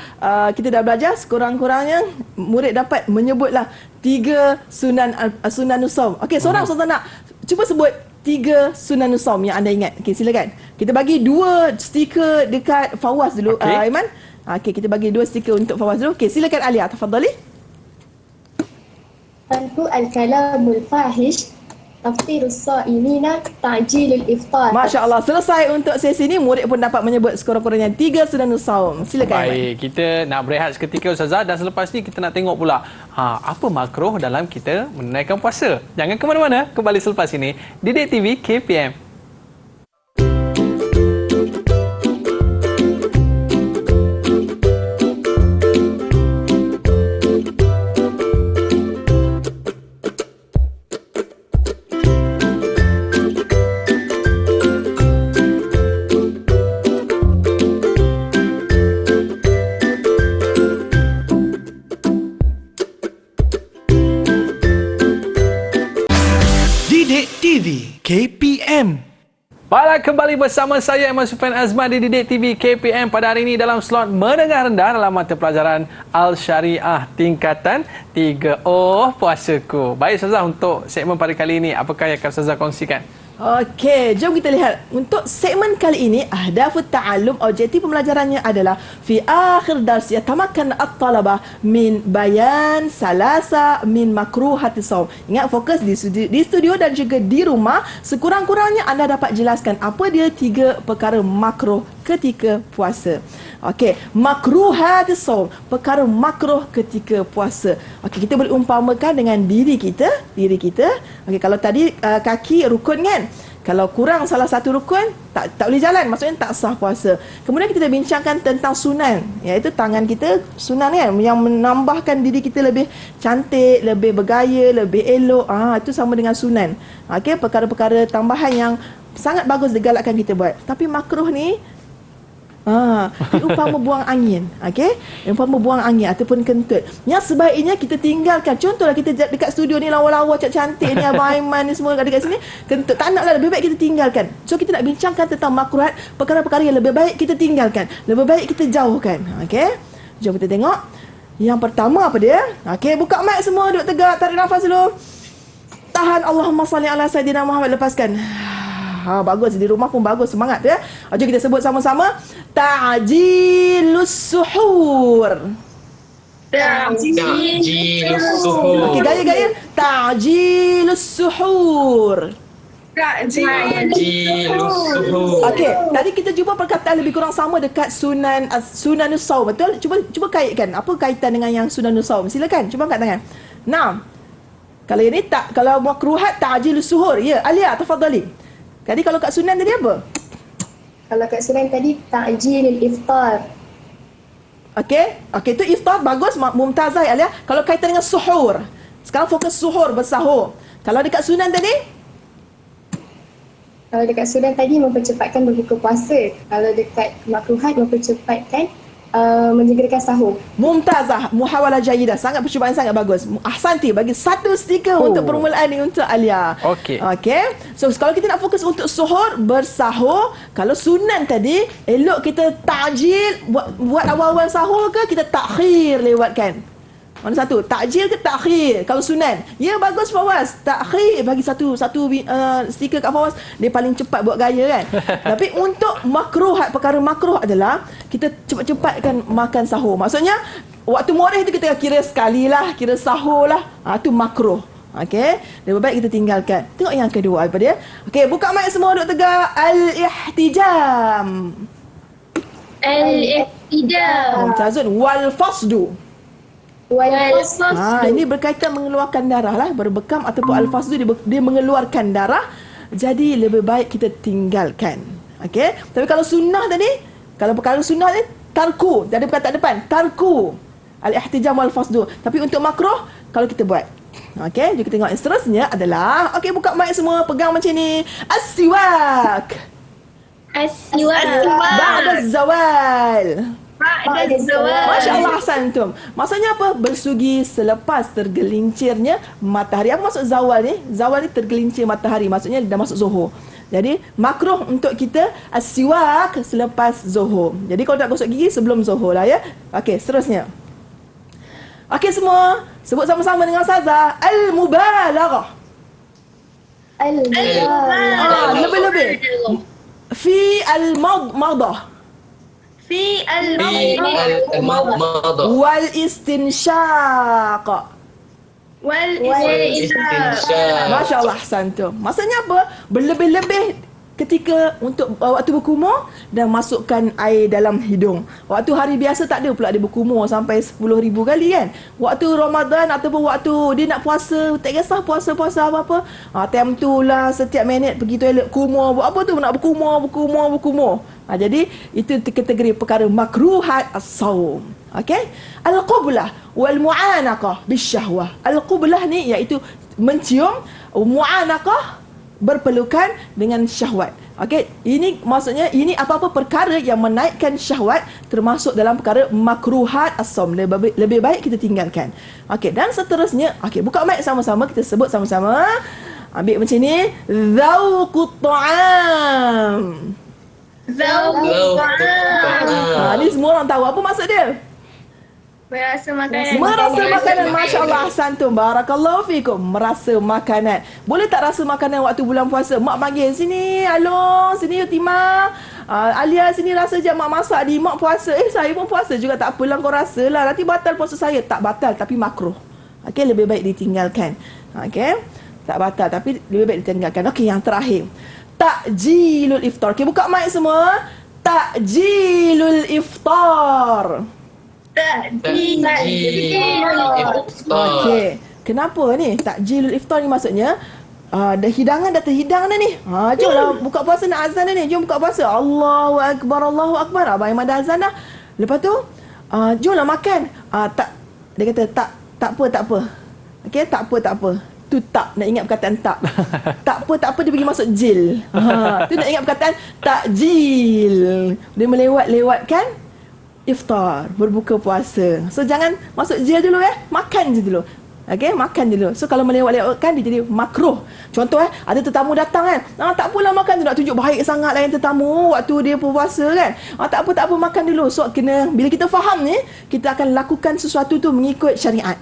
kita dah belajar sekurang-kurangnya murid dapat menyebutlah 3 Sunanus Shaum. Okey, seorang nak cuba sebut 3 Sunanus Shaum yang anda ingat. Okey, silakan. Kita bagi 2 stiker dekat Fawaz dulu, Okey. Aiman. Okey, kita bagi 2 stiker untuk Fawaz dulu. Okey, silakan Alia, tafadhali. Tarku al-kalamul fahish. Taftirus sha'imina. Ta'jilul iftar. Masya Allah, selesai untuk sesi ini. Murid pun dapat menyebut sekurang-kurangnya 3 Sunanus Shaum. Silakan, Aiman. Baik, kita nak berehat seketika Ustazah, dan selepas ni kita nak tengok pula apa makruh dalam kita menunaikan puasa. Jangan ke mana-mana, kembali selepas ini Didik TV KPM. Didik TV KPM. Baiklah, kembali bersama saya Ahmad Sufian Azman di Didik TV KPM pada hari ini dalam slot menengah rendah dalam mata pelajaran Al-Syariah tingkatan 3. Oh, puasaku. Baik Ustazah, untuk segmen pada kali ini apakah yang akan Ustazah kongsikan? Okey, jom kita lihat. Untuk segmen kali ini, ahdafut ta'allum, objektif pembelajarannya adalah fi akhir dars yatamakan at-talabah min bayan salasa min makruhati shaum. Ingat, fokus di studio dan juga di rumah. Sekurang-kurangnya anda dapat jelaskan apa dia 3 perkara makruh ketika puasa. Okey, makruhati shaum, perkara makruh ketika puasa. Okey, kita boleh umpamakan dengan diri kita. Okey, kalau tadi kaki rukun kan? Kalau kurang salah satu rukun, tak boleh jalan, maksudnya tak sah puasa. Kemudian kita dah bincangkan tentang sunan, iaitu tangan kita sunan kan, yang menambahkan diri kita lebih cantik, lebih bergaya, lebih elok. Itu sama dengan sunan. Okey, perkara-perkara tambahan yang sangat bagus digalakkan kita buat. Tapi makruh ni umpama buang angin. Okey, umpama buang angin ataupun kentut, yang sebaiknya kita tinggalkan. Contohlah kita dekat studio ni lawa-lawa cantik ni, Abang Aiman ni semua dekat sini kentut, tak naklah, lebih baik kita tinggalkan. So kita nak bincangkan tentang makruhat, perkara-perkara yang lebih baik kita tinggalkan, lebih baik kita jauhkan. Okey, jom kita tengok yang pertama apa dia. Okey, buka mic semua, duduk tegak, tarik nafas dulu, tahan. Allahumma salli ala Sayyidina Muhammad, lepaskan. Bagus, di rumah pun bagus, semangat ya. Jom kita sebut sama-sama. Ta'jilus suhur. Ta'jilus suhur. Okey, gaya-gaya. Ta'jilus suhur. Ta'jilus suhur. Okey, tadi kita jumpa perkataan lebih kurang sama dekat sunanus saum, betul? Cuba kaitkan. Apa kaitan dengan yang sunanus saum? Silakan, cuba angkat tangan. Nah. Kalau ini tak, kalau makruhat ta'jilus suhur. Ya, Alia, tafadhali. Tadi kalau kat sunan tadi apa? Kalau kat sunan tadi ta'jilul iftar. Okey, itu iftar bagus, mumtazah Alia. Kalau kaitan dengan suhur. Sekarang fokus suhur, bersahur. Kalau dekat sunan tadi? Kalau dekat sunan tadi mempercepatkan berbuka puasa. Kalau dekat makruhat mempercepatkan menyegerakan sahur. Mumtazah, muhawalah jayidah. Sangat percubaan sangat bagus. Ahsanti, bagi satu stiker untuk permulaan ni untuk Alia. Okey. So kalau kita nak fokus untuk suhur, bersahur, kalau sunan tadi, elok kita ta'jil, buat awal-awal sahur ke kita takhir lewatkan? Mana satu? Ta'jil ke takhir? Kalau sunan. Ya, bagus Fawaz. Takhir, bagi satu stiker kat Fawaz. Dia paling cepat buat gaya kan. Tapi untuk makruhat, perkara makruh adalah kita cepat-cepatkan makan sahur. Maksudnya waktu moreh tu kita kira sekali lah, kira sahur lah. Tu makruh. Okey, lebih baik kita tinggalkan. Tengok yang kedua apa dia. Okey, buka mic semua, duduk tegak. Al-ihtijam. Al-ihtijam. Mumtazun. Wal fasdu. Wal-fasdu. Ini berkaitan mengeluarkan darah lah. Berbekam ataupun al-fasdu, dia mengeluarkan darah. Jadi lebih baik kita tinggalkan. Okey. Tapi kalau sunnah tadi, kalau perkara sunnah ni, tarku. Dia ada perkataan depan. Tarku. Al-ihtijam wal-fasdu. Tapi untuk makruh, kalau kita buat. Okey. Jadi kita tengok yang seterusnya adalah, okey, buka mic semua. Pegang macam ni. As-siwak. As-siwak. Ba'da zawal. Ba'da zawal. Masya Allah, Ahsantum. Maksudnya apa? Bersugi selepas tergelincirnya matahari. Apa maksud zawal ni? Zawal ni tergelincir matahari. Maksudnya dah masuk zuhur. Jadi makruh untuk kita as-siwak selepas zuhur. Jadi kalau nak gosok gigi sebelum zuhur lah ya. Okey, seterusnya. Okey semua, sebut sama-sama dengan Ustazah. Al-mubalaghah. Lebih-lebih. Fi al-madmadah. Fi al-madmadah. Wal istinsyaq. Wal-istinsyaq. Masya Allah, Ahsantum. Maksudnya apa? Berlebih-lebih ketika untuk waktu berkumur dan masukkan air dalam hidung. Waktu hari biasa tak ada pula dia berkumur sampai 10,000 kali kan. Waktu Ramadan ataupun waktu dia nak puasa, tak kisah puasa-puasa apa-apa. Time tu lah setiap minit pergi toilet kumur. Buat apa tu? Nak berkumur. Jadi itu kategori perkara makruhat as-saum. Okey? Al-qublah wal mu'anaqah bisyahwah. Al-qublah ni iaitu mencium, mu'anaqah berpelukan dengan syahwat. Okey, ini maksudnya ini apa-apa perkara yang menaikkan syahwat termasuk dalam perkara makruhat as-saum. Lebih baik kita tinggalkan. Okey, dan seterusnya, okey, buka mic sama-sama, kita sebut sama-sama. Ambil macam ni, dzauqut ta'am. Ni semua orang tahu apa maksud dia. Merasa makanan. Merasa makanan. Masya Allah, Ahsantum. Barakallahu fikum. Merasa makanan. Boleh tak rasa makanan waktu bulan puasa? Mak panggil, sini Along, sini Yutima, Alia, sini rasa je mak masak di. Mak puasa. Saya pun puasa juga. Tak apalah, kau rasa lah. Nanti batal puasa saya. Tak batal, tapi makruh. Okey, lebih baik ditinggalkan. Okey, tak batal, tapi lebih baik ditinggalkan. Okey, yang terakhir, ta'jilul iftar. Okey, buka mic semua. Ta'jilul iftar. Okey. Kenapa ni? Takjilul iftar ni maksudnya dah hidangan dah terhidang dah ni. Jomlah buka puasa, nak azan dah ni. Jom buka puasa. Allahu akbar, Allahu akbar. Abang Iman dah azan dah. Lepas tu jomlah makan. Dia kata tak apa. Okey, tak apa. Tu tak, nak ingat perkataan tak. Tak apa dia pergi masuk jil. Tu nak ingat perkataan takjil. Dia melewat-lewatkan iftar, berbuka puasa. So jangan masuk jil dulu makan je dulu. Okey, makan dulu. So kalau melewat-lewatkan dia jadi makruh. Contoh ada tetamu datang kan. Tak apalah makan tu, nak tunjuk baik sangatlah yang tetamu waktu dia berpuasa kan. Tak apa makan dulu. So kena, bila kita faham ni, kita akan lakukan sesuatu tu mengikut syariat.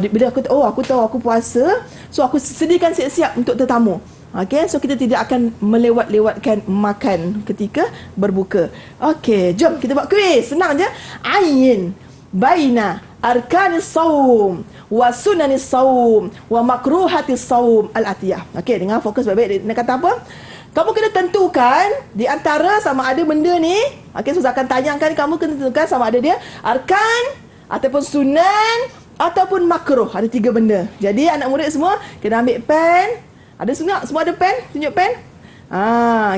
Bila aku tahu aku puasa, so aku sediakan siap-siap untuk tetamu. Okey, so kita tidak akan melewat-lewatkan makan ketika berbuka. Okey, jom kita buat kuis. Senang je. Ain baina arkanis saum wa sunanis saum wa makruhatis saum al-atiyah. Okey, dengar fokus baik-baik. Dia kata apa? Kamu kena tentukan di antara sama ada benda ni, okey, Ustaz akan tanyakan, kamu kena tentukan sama ada dia arkan ataupun sunan ataupun makruh. Ada 3 benda. Jadi anak murid semua kena ambil pen. Ada semua ada pen? Tunjuk pen.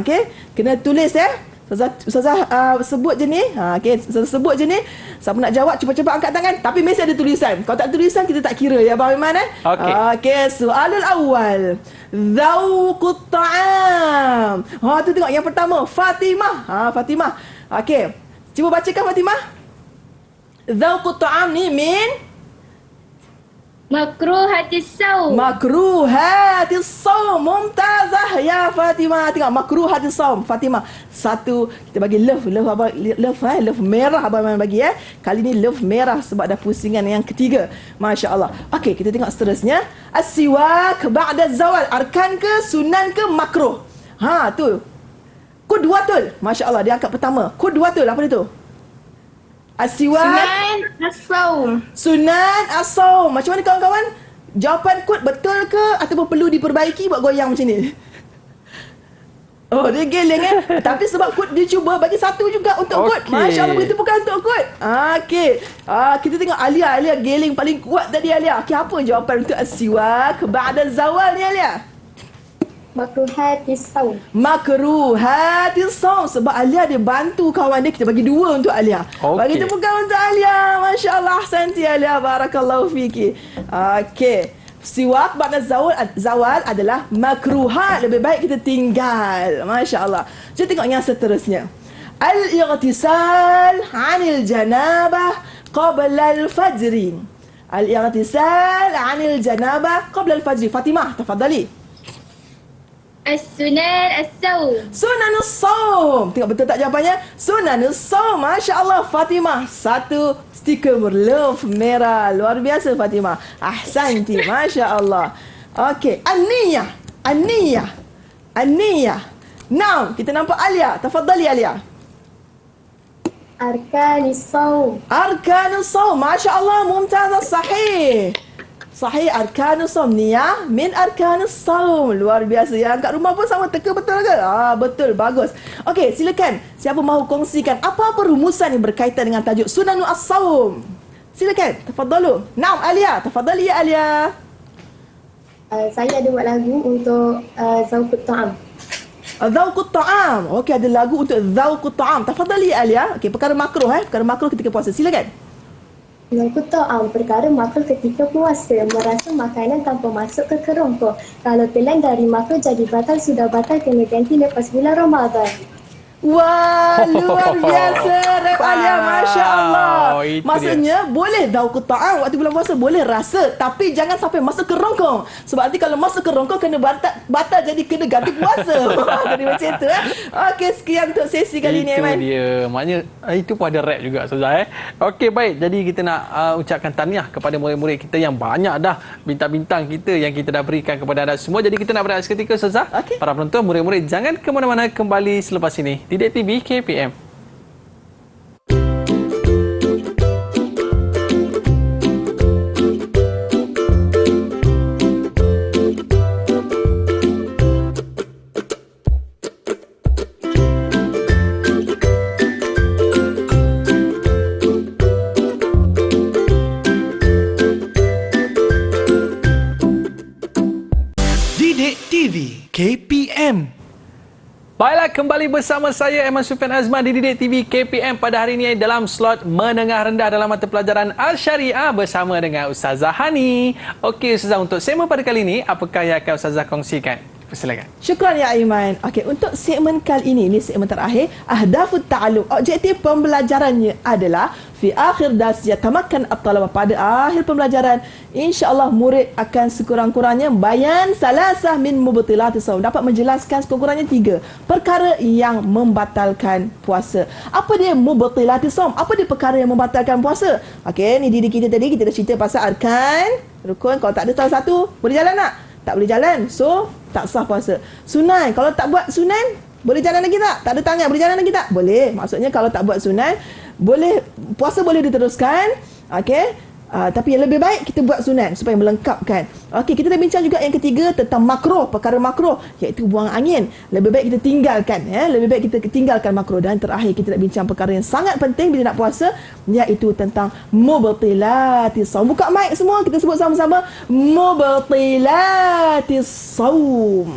Okey, kena tulis Ustazah sebut je ni. Okey, Ustazah sebut je ni. Siapa nak jawab cepat-cepat angkat tangan. Tapi mesti ada tulisan. Kalau tak tulisan kita tak kira ya Abang Iman Okey. Okey, soalul awal. Dzauqut ta'am. Tu tengok yang pertama, Fatimah. Fatimah. Okey. Cuba bacakan Fatimah. Dzauqut ta'am ni min Makruhatis saum. makruhatis saum. Mumtazah ya Fatimah. Tengok makruhatis saum Fatimah. Satu, kita bagi love abang, love merah abang bagi Kali ni love merah sebab dah pusingan yang ketiga. Masya-Allah. Okey, kita tengok seterusnya. As-siwak ba'da zawal. Arkan ke, sunan ke, makruh. Tu. Qudwatul. Masya-Allah, dia angkat pertama. Qudwatul, apa dia tu? As-siwak. Sunan as-saum. Sunan as-saum. Macam mana kawan-kawan? Jawapan kod betul ke ataupun perlu diperbaiki? Buat goyang macam ni. Oh, dia geleng Tapi sebab kod dia cuba bagi satu juga untuk kod. Masya Allah, begitu bukan untuk kod. Okey. Kita tengok Alia geleng paling kuat tadi Alia. Okey, apa jawapan untuk as-siwak ba'da zawal ni Alia? Makruhatis saum. Makruhatis saum. Sebab Alia dia bantu kawan dia. Kita bagi 2 untuk Alia. Bagi tepukan untuk Alia. Masya Allah. Ahsanti Alia. Barakallahu fiki. Okey. Siwak ba'da zawal adalah makruhat. Lebih baik kita tinggal. Masya Allah. Jadi tengok yang seterusnya. Al-ightisal anil janabah qabla al-fajri. Al-ightisal anil janabah qabla al-fajri. Fatimah, tafadhali. As-sunan as-saum. Sunanus saum. Tengok betul tak jawapannya? Sunanus saum. Masya Allah Fatimah. Satu stiker love merah. Luar biasa Fatimah. Ahsanti. Masya Allah. Okey. An-niyah. Now kita nampak Alia. Tafadhali Alia. Arkanis saum. Arkanus saum. Masya Allah. Mumtazah. Sahih, arkanus saum. Niyah min arkanus saum. Luar biasa. Yang kat rumah pun sama teka betul ke? Betul. Bagus. Okey, silakan. Siapa mahu kongsikan apa-apa rumusan yang berkaitan dengan tajuk Sunanu as-saum? Silakan. Tafadhalu. Naam Alia. Tafadhali ya Alia. Saya ada buat lagu untuk Dzauqut ta'am. Dzauqut ta'am. Okey, ada lagu untuk Dzauqut ta'am. Tafadhali ya Alia. Okey, perkara makruh perkara makruh ketika puasa. Silakan. Dzauqut ta'am, perkara makruh ketika puasa, merasa makanan tanpa masuk ke kerongkong. Kalau telan dari makruh jadi batal, sudah batal, kena ganti lepas bulan Ramadan. Wah, luar biasa rap Alia, Masya Allah. Maksudnya boleh dzauqut ta'am waktu bulan puasa, boleh rasa, tapi jangan sampai masuk ke rongkong. Sebab nanti kalau masuk ke rongkong kena batal jadi kena ganti puasa. Jadi macam tu Okey, sekian untuk sesi kali ni Aiman. Itu dia. Maknanya itu pun ada rap juga Ustazah Okey, baik. Jadi kita nak ucapkan tahniah kepada murid-murid kita yang banyak dah bintang-bintang kita yang kita dah berikan kepada anda semua. Jadi kita nak berehat seketika Ustazah. Para penonton, murid-murid jangan ke mana-mana, kembali selepas ini. Didik TV KPM. Didik TV KPM. Baiklah, kembali bersama saya Aiman Sufian Azman di Didik TV KPM pada hari ini dalam slot menengah rendah dalam mata pelajaran Al-Syariah bersama dengan Ustazah Hani. Okey Ustazah, untuk segmen pada kali ini, apakah yang akan Ustazah kongsikan? Silakan. Syukran ya Aiman. Okey, untuk segmen kali ini segmen terakhir, ahdafut ta'allum. Objektif pembelajarannya adalah fi akhir dars yatamakkan at-talabah, pada akhir pembelajaran insya-Allah murid akan sekurang-kurangnya bayan salasah min mubtilatis shaum, dapat menjelaskan sekurang-kurangnya 3 perkara yang membatalkan puasa. Apa dia mubtilatis shaum? Apa dia perkara yang membatalkan puasa? Okey, ni diri kita tadi kita dah cerita pasal arkan, rukun. Kalau tak ada salah satu, boleh jalan tak? Tak boleh jalan. So, tak sah puasa. Sunan, kalau tak buat sunan, boleh jalan lagi tak? Tak ada tangan, boleh jalan lagi tak? Boleh. Maksudnya kalau tak buat sunan, boleh, puasa boleh diteruskan. Okey. Tapi yang lebih baik kita buat sunat supaya melengkapkan. Okey, kita dah bincang juga yang ketiga tentang makruh, perkara makruh iaitu buang angin. Lebih baik kita tinggalkan, lebih baik kita tinggalkan makruh. Dan terakhir kita nak bincang perkara yang sangat penting bila nak puasa iaitu tentang mubtilatis shaum. Buka mic semua, kita sebut sama-sama mubtilatis shaum.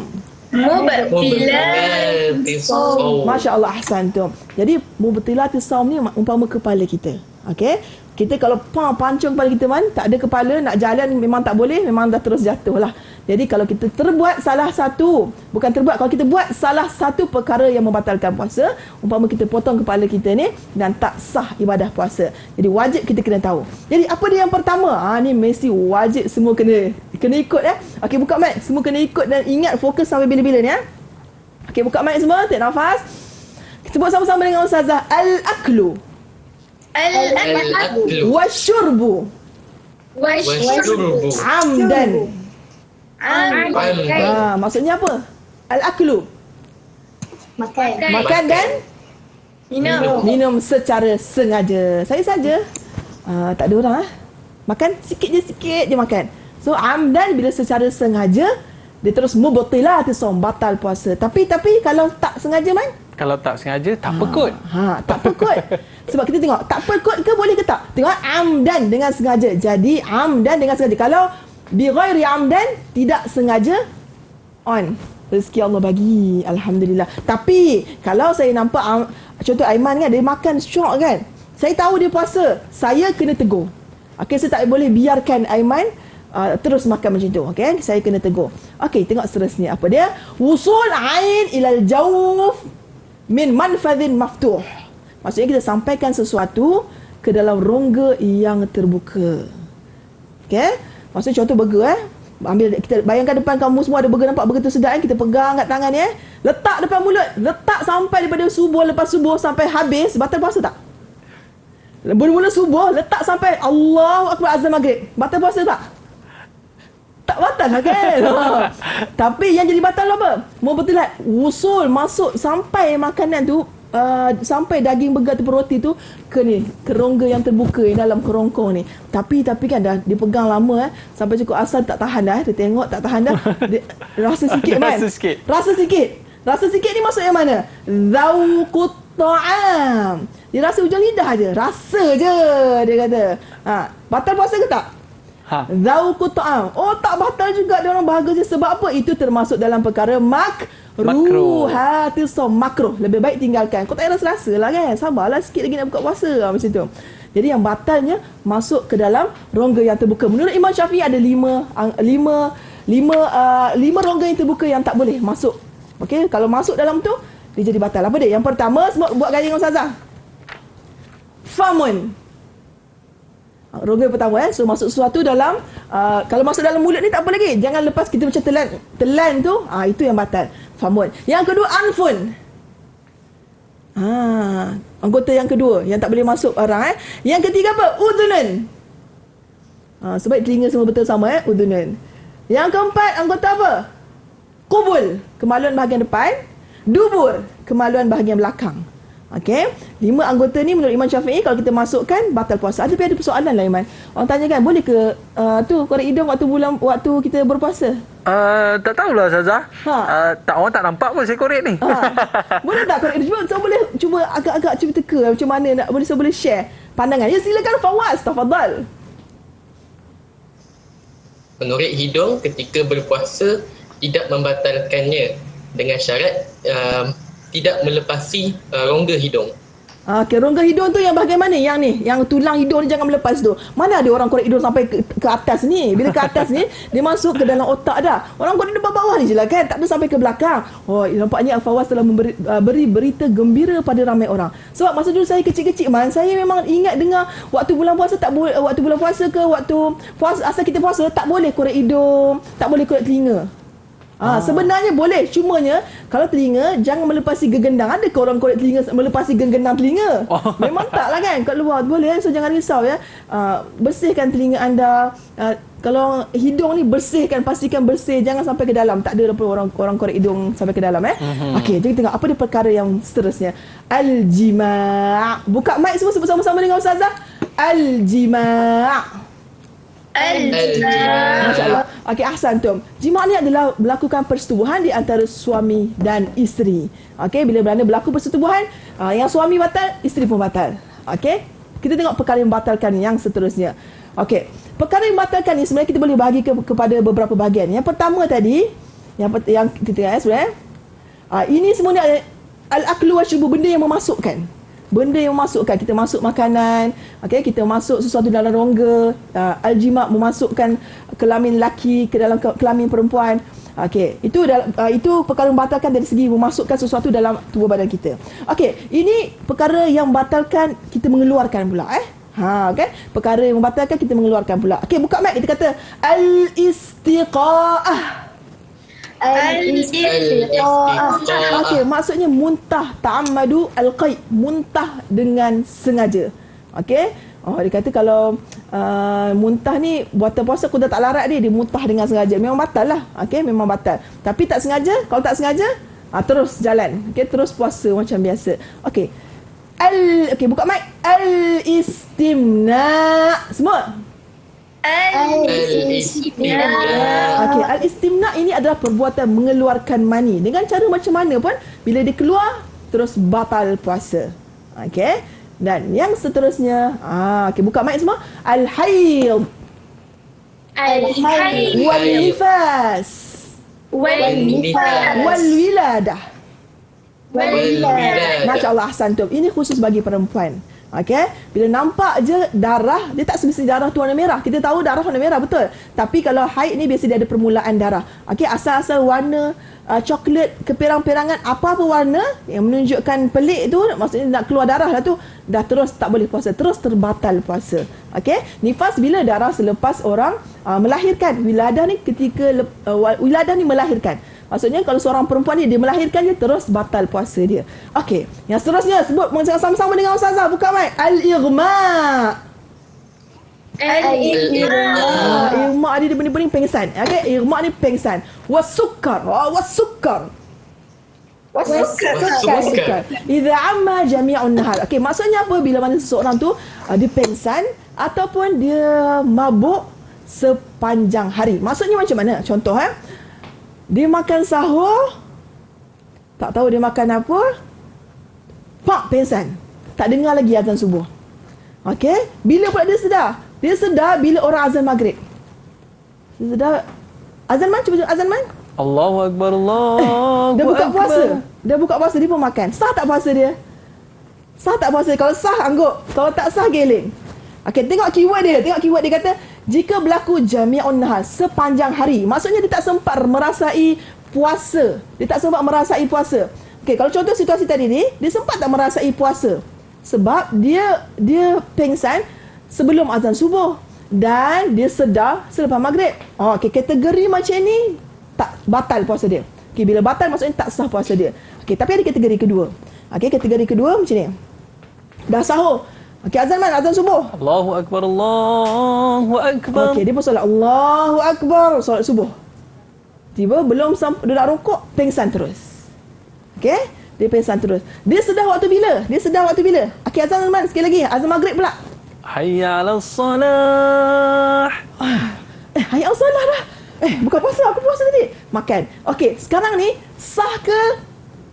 Mubtilatis shaum. Masya Allah, ahsantum. Jadi mubtilatis shaum ni umpama kepala kita. Okey. Kita kalau pancung kepala kita tak ada kepala, nak jalan memang tak boleh, memang dah terus jatuh lah. Jadi kalau kita terbuat salah satu, kalau kita buat salah satu perkara yang membatalkan puasa, umpama kita potong kepala kita ni dan tak sah ibadah puasa. Jadi wajib kita kena tahu. Jadi apa dia yang pertama? Ni mesti wajib semua kena ikut Okey, buka mic, semua kena ikut dan ingat fokus sampai bila-bila ni Okey, buka mic semua, take nafas. Sebut sama-sama dengan Ustazah. Al-aklu. Al-aklu. Wasyurbu. Wasyurbu. Amdan. Amdan. Maksudnya apa? Al-aklu. Makan dan minum secara sengaja. Saya saja. Tak ada orang makan sikit je makan. So amdan bila secara sengaja dia terus mubtilatis shaum, batal puasa. Tapi kalau tak sengaja Kalau tak sengaja, tak pekut. Tak pekut. Sebab kita tengok, tak pekut ke boleh ke tak? Tengok amdan dengan sengaja. Jadi amdan dengan sengaja. Kalau bi ghairi amdan, tidak sengaja, on. Rezeki Allah bagi. Alhamdulillah. Tapi kalau saya nampak contoh Aiman kan, dia makan syok kan. Saya tahu dia puasa. Saya kena tegur. Okey, saya tak boleh biarkan Aiman terus makan macam tu. Okey, saya kena tegur. Okey, tengok seterusnya. Apa dia? Wusul ain ilal jawf min manfadhin maftuh. Maksudnya kita sampaikan sesuatu ke dalam rongga yang terbuka. Okey? Maksudnya contoh burger ambil, kita bayangkan depan kamu semua ada burger, nampak burger tu sedap kita pegang kat tangan ni letak depan mulut, letak sampai daripada subuh, lepas subuh sampai habis, batal puasa tak? Mula-mula subuh letak sampai Allahu Akbar azan maghrib, batal puasa tak? Tak batal lah kan. Tapi yang jadi batal apa? Mubtilat usul masuk sampai makanan tu sampai daging burger ataupun roti tu ke rongga yang terbuka yang dalam kerongkong ni. Tapi kan dah dipegang lama sampai cukup asal tak tahan dah. Dia tengok tak tahan dah. Dia, rasa sikit kan? Rasa sikit ni maksud yang mana? Zauqut ta'am. Dia rasa hujung lidah je. Rasa je dia kata. Batal puasa ke tak? Zauqut ta'am. Oh, tak batal juga dia orang bahagia je. Sebab apa? Itu termasuk dalam perkara makruhatis shaum. Makruh. Lebih baik tinggalkan. Kau tak rasa lah kan? Sabarlah sikit lagi nak buka puasa macam tu. Jadi yang batalnya masuk ke dalam rongga yang terbuka. Menurut Imam Syafi'i ada lima rongga yang terbuka yang tak boleh masuk. Okey, kalau masuk dalam tu dia jadi batal. Apa dia? Yang pertama, semua buat gaya dengan Ustazah. Famun. Rongga pertama so masuk sesuatu dalam kalau masuk dalam mulut ni tak apa lagi. Jangan lepas kita macam telan tu, itu yang batal. Famun. Yang kedua, anfun. Anggota yang kedua yang tak boleh masuk orang Yang ketiga apa? Udhunun. Sebab telinga semua betul sama udhunun. Yang keempat, anggota apa? Qubul, kemaluan bahagian depan. Dubur, kemaluan bahagian belakang. Okey, 5 anggota ni menurut Imam Syafi'i kalau kita masukkan batal puasa. Tapi ada persoalan lah Iman. Orang tanya kan, boleh ke korek hidung waktu kita berpuasa? Tak tahulah Ustazah. Orang tak nampak pun saya korek ni. Boleh tak korek hidung? Cuba agak-agak cuba teka macam mana nak boleh share pandangan. Ya, silakan Fawaz, tafadhal. Menurut hidung ketika berpuasa tidak membatalkannya dengan syarat tidak melepasi rongga hidung. Okey, rongga hidung tu yang bagaimana? Yang ni, yang tulang hidung ni jangan melepas tu. Mana ada orang korek hidung sampai ke atas ni? Bila ke atas ni, dia masuk ke dalam otak dah. Orang korek hidung bawah ni je lah kan, tak ada sampai ke belakang. Oh, nampaknya Al-Fawaz telah beri berita gembira pada ramai orang. Sebab masa dulu saya kecil-kecil saya memang ingat dengar waktu bulan puasa tak boleh, waktu bulan puasa ke waktu puasa, asal kita puasa tak boleh korek hidung, tak boleh korek telinga. Sebenarnya boleh, cumanya kalau telinga jangan melepasi gegendang. Ada ke orang korek telinga melepasi gegendang telinga? Memang tak lah kan, kat luar boleh. So jangan risau ya. Bersihkan telinga anda. Kalau hidung ni bersihkan, pastikan bersih, jangan sampai ke dalam. Tak ada orang korek hidung sampai ke dalam Okey, jadi tengok apa dia perkara yang seterusnya. Al-jima'. Buka mic semua bersama-sama dengan Ustazah. Al-jima'. Al-jima'. Masya Allah. Okey, ahsantum. Jima' ni adalah melakukan persetubuhan di antara suami dan isteri. Okey, bila beranda berlaku persetubuhan, yang suami batal, isteri pun batal. Okey, kita tengok perkara yang membatalkan yang seterusnya. Okey, perkara yang membatalkan ni sebenarnya kita boleh bahagi kepada beberapa bahagian. Yang pertama tadi, yang kita tengok sebenarnya, ini semua ni al-aklu wa syubu, benda yang memasukkan. Benda yang memasukkan, kita masuk makanan, okey, kita masuk sesuatu dalam rongga, al-jima' memasukkan kelamin lelaki ke dalam kelamin perempuan. Okey, itu perkara membatalkan dari segi memasukkan sesuatu dalam tubuh badan kita. Okey, ini perkara yang membatalkan kita mengeluarkan pula okey, perkara yang membatalkan kita mengeluarkan pula. Okey, buka mic, kita kata al-istiqa'ah. Okey, maksudnya muntah, ta'ammadu al-qai', muntah dengan sengaja. Okey, dia kata kalau muntah ni buatan puasa aku dah tak larat dia muntah dengan sengaja, memang batal lah. Okey, memang batal. Tapi tak sengaja, kalau tak sengaja, terus jalan. Okey, terus puasa macam biasa. Okey. Okey, buka mic. Al-istimna'. Semua. Al-istimna'. Okey, al-istimna' ini adalah perbuatan mengeluarkan mani. Dengan cara macam mana pun, bila dia keluar, terus batal puasa. Okey. Dan yang seterusnya, okey, buka mic semua. Al-hayd. Wal-nifas. Wal-wiladah. Masya Allah, ahsantum. Ini khusus bagi perempuan. Okey, bila nampak je darah, dia tak semestinya darah tu warna merah. Kita tahu darah warna merah, betul. Tapi kalau haid ni biasa dia ada permulaan darah. Okey, asal-asal warna coklat, keperang-perangan, apa-apa warna yang menunjukkan pelik tu, maksudnya nak keluar darah lah tu, dah terus tak boleh puasa, terus terbatal puasa. Okey, nifas bila darah selepas orang melahirkan. Wiladah ni ketika wiladah ni melahirkan. Maksudnya kalau seorang perempuan ni dia melahirkan dia, terus batal puasa dia. Okey, yang seterusnya sebut sama-sama dengan Ustazah. Buka mic. Al-ighma'. Irma' dia bening-bening pengsan. Okey, irma' ni pengsan. Wasukkar. Wasukkar. Idza amma jami'un nahar. Okey, maksudnya apa bila mana seseorang tu dia pengsan ataupun dia mabuk sepanjang hari. Maksudnya macam mana? Contoh dia makan sahur, tak tahu dia makan apa, pak pengsan, tak dengar lagi azan subuh. Okey, bila pula dia sedar? Dia sedar bila orang azan maghrib. Dia sedar azan man, cuba azan man. Allahu akbar, Allahu Dah buka akbar. puasa. Dah buka puasa, dia pun makan. Sah tak puasa dia? Sah tak puasa? Kalau sah angguk, kalau tak sah geling. Okey, tengok keyword dia. Dia kata jika berlaku jami'un nahar, sepanjang hari. Maksudnya dia tak sempat merasai puasa. Okey, kalau contoh situasi tadi ni, dia sempat tak merasai puasa. Sebab dia pengsan sebelum azan subuh dan dia sedar selepas maghrib. Okey, kategori macam ni tak batal puasa dia. Okey, bila batal maksudnya tak sah puasa dia. Okey, tapi ada kategori kedua. Okey, kategori kedua macam ni. Dah sahur. Okey, azan man, azan subuh. Allahu akbar, Allahu akbar. Okey, dia pun solat Allahu akbar, solat subuh. Tiba belum sampai dia nak rukuk, pengsan terus. Okey, dia pengsan terus. Dia sedar waktu bila? Okey, azan man sekali lagi, azan maghrib pula. Hayya 'alas salah. Hayya 'alas salah dah. Bukan puasa, aku puasa tadi. Makan. Okey, sekarang ni sah ke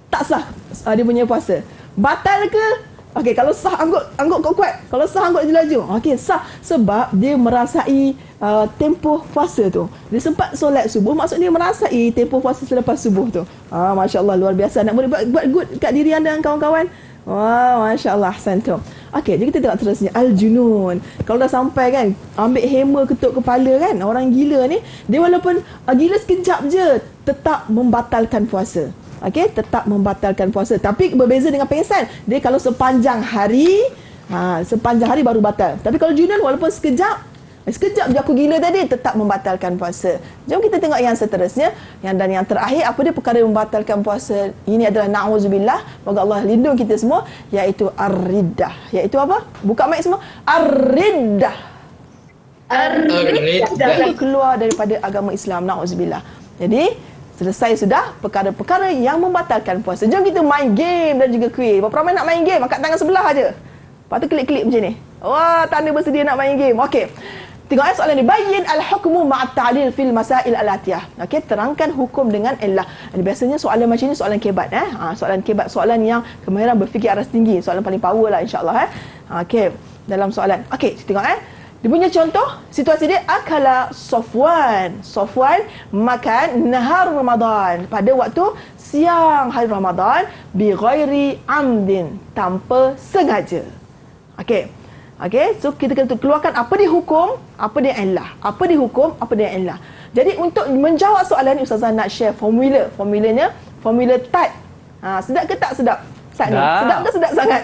tak sah dia punya puasa? Batal ke? Okey, kalau sah angguk kuat. Kalau sah angguk laju. Okey, sah sebab dia merasai tempoh puasa tu. Dia sempat solat subuh, maksudnya dia merasai tempoh puasa selepas subuh tu. Masya-Allah, luar biasa. Nak boleh buat good kat diri anda dan kawan-kawan. Wah, masya-Allah, ahsantum. Okey, jadi kita tengok terusnya al-junun. Kalau dah sampai kan, ambil hammer ketuk kepala kan, orang gila ni, dia walaupun gila sekejap je, tetap membatalkan puasa. Okey, tetap membatalkan puasa. Tapi berbeza dengan pengsan. Dia kalau sepanjang hari, baru batal. Tapi kalau junun walaupun sekejap je aku gila tadi, tetap membatalkan puasa. Jom kita tengok yang seterusnya. Dan yang terakhir, apa dia perkara yang membatalkan puasa? Ini adalah na'udzubillah, moga Allah lindung kita semua, iaitu ar-riddah. Iaitu apa? Buka mic semua. Ar-riddah. Ar-riddah. Keluar daripada agama Islam, na'udzubillah. Jadi selesai sudah perkara-perkara yang membatalkan puasa. Jom kita main game dan juga kuis. Berapa ramai nak main game? Angkat tangan sebelah aja. Lepas tu klik-klik macam ni. Wah, tanda bersedia nak main game. Okey. Tengok soalan ni. Bayyin al-hukmu ma'at ta'lil fil masail al-atiyah. Okey, terangkan hukum dengan illah. Biasanya soalan macam ni soalan kebat soalan kebat, soalan yang kemahiran berfikir aras tinggi, soalan paling power lah insya-Allah Okey, dalam soalan. Okey, tengok dia punya contoh, situasi dia akala Safwan. Safwan makan nahar Ramadan, pada waktu siang hari Ramadan, bi ghairi amdin, tanpa sengaja. Okey. Okey, so kita kena keluarkan apa dia hukum, apa dia illah. Apa dia hukum, apa dia illah. Jadi untuk menjawab soalan ni Ustazah nak share formula. Formulanya formula TAT. Sedap ke tak sedap? TAT ni. Sedap ke sedap sangat?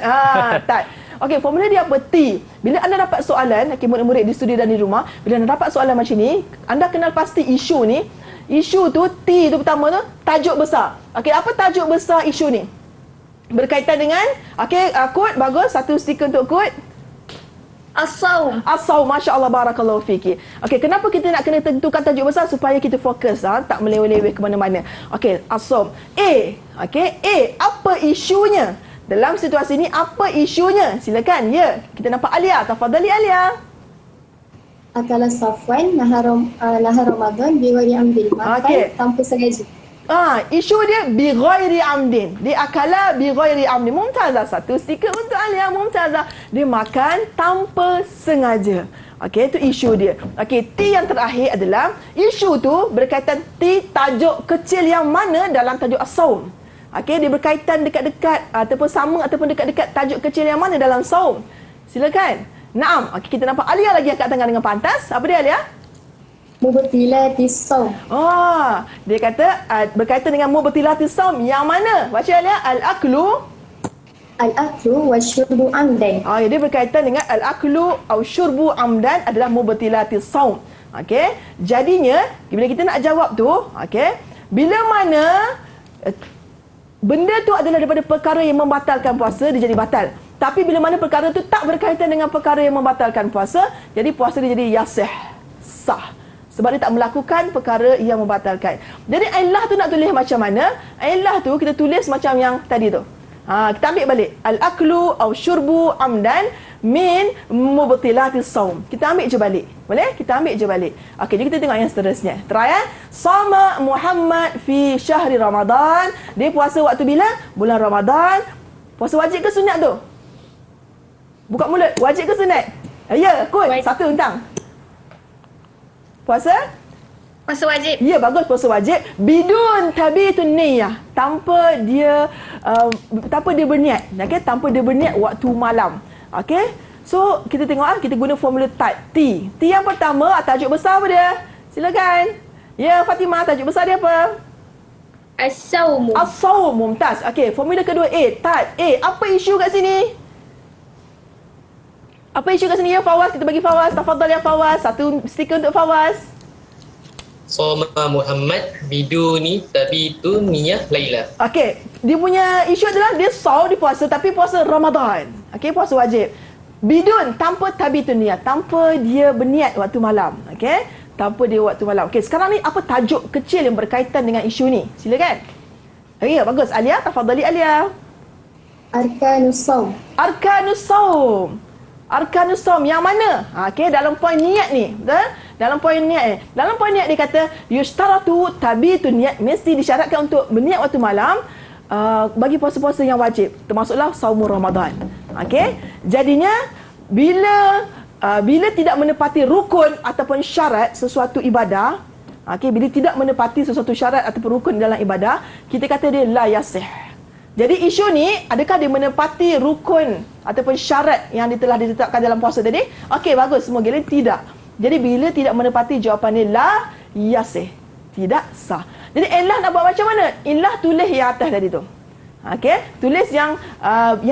TAT. Okey, formula dia apa? T. Bila anda dapat soalan, murid-murid di studio dan di rumah, bila anda dapat soalan macam ni, anda kenal pasti isu ni. Isu tu, T tu pertama tu, tajuk besar. Okey, apa tajuk besar isu ni? Berkaitan dengan, okey, quote, bagus. Satu stiker untuk quote. As-sawm. As-sawm, Masya Allah, barakallahu fiki. Okey, kenapa kita nak kena tentukan tajuk besar? Supaya kita fokus, tak meleweh-leweh ke mana-mana. Okey, as-sawm. Okey, apa isunya? Dalam situasi ni, apa isunya? Silakan, ya. Kita nampak Alia. Tafadhali Alia. Akala Safwan nahar Ramadan bi ghairi amdin. Makan tanpa sengaja. Isu dia bi ghairi amdin. Dia akala bi ghairi amdin. Mumtazah. Satu stiker untuk Alia. Mumtazah. Dia makan tanpa sengaja. Okey, itu isu dia. Okey, T yang terakhir adalah isu tu berkaitan T tajuk kecil yang mana dalam tajuk as-sawm. Okey, dia berkaitan dekat-dekat ataupun sama ataupun dekat-dekat tajuk kecil yang mana dalam saum. Silakan. Naam. Okey, kita nampak Alia lagi angkat tangan dengan pantas. Apa dia Alia? Mubtilatis saum. Dia kata berkaitan dengan mubtilatis saum yang mana? Baca Alia. Al-aklu wasyurbu amdan. Dia berkaitan dengan al-aklu atau syurbu amdan adalah mubtilatis saum. Okey, jadinya bila kita nak jawab tu, okey, bila mana benda tu adalah daripada perkara yang membatalkan puasa, dia jadi batal. Tapi bila mana perkara tu tak berkaitan dengan perkara yang membatalkan puasa, jadi puasa dia jadi yasih, sah. Sebab dia tak melakukan perkara yang membatalkan. Jadi illah tu nak tulis macam mana? Illah tu kita tulis macam yang tadi tu. Kita ambil balik. Al-aklu aw syurbu amdan min mubtilatis saum. Kita ambil je balik. Boleh? Kita ambil je balik. Okey, jadi kita tengok yang seterusnya. Try Sama Muhammad fi syahri Ramadan. Dia puasa waktu bila? Bulan Ramadan. Puasa wajib ke sunat tu? Buka mulut. Wajib ke sunat? Ya, kot. Satu tentang. Puasa? Puasa wajib. Ya, bagus, puasa wajib. Bidun tabitun niyah. Tanpa dia berniat. Okey, tanpa dia berniat waktu malam. Okey. So, kita tengok kita guna formula TAT. T. T yang pertama, tajuk besar apa dia? Silakan. Ya, Fatimah, tajuk besar dia apa? As-sawm. As-sawm, mumtaz. Okey, formula kedua A. TAT. Apa isu kat sini? Apa isu kat sini ya, Fawaz? Kita bagi Fawaz. Tafadhal ya, Fawaz. Satu stiker untuk Fawaz. Sama Muhammad biduni tabitu niyah Laila. Okey, dia punya isu adalah dia saum, dia puasa tapi puasa Ramadan. Okey, puasa wajib. Bidun, tanpa tabitun niyah, tanpa dia berniat waktu malam. Okey, tanpa dia waktu malam. Okey, sekarang ni apa tajuk kecil yang berkaitan dengan isu ni? Silakan. Okey, bagus. Alia, tafadhali Alia. Arkanus saum. Arkanus saum. Arkanus saum yang mana? Okey, dalam poin niat ni, betul? Dalam poin niat Dalam poin niat dia kata yushtaratu tabitun niyat, mesti disyaratkan untuk berniat waktu malam bagi puasa-puasa yang wajib, termasuklah saumur Ramadan. Okey, jadinya bila tidak menepati rukun ataupun syarat sesuatu ibadah, okey, bila tidak menepati sesuatu syarat ataupun rukun dalam ibadah, kita kata dia la yasih. Jadi isu ni, adakah dia menepati rukun ataupun syarat yang telah ditetapkan dalam puasa tadi? Okey, bagus, semua gila tidak. Jadi bila tidak menepati, jawapannya la yasih, tidak sah. Jadi illah nak buat macam mana? Illah tulis yang atas tadi tu. Okey, tulis yang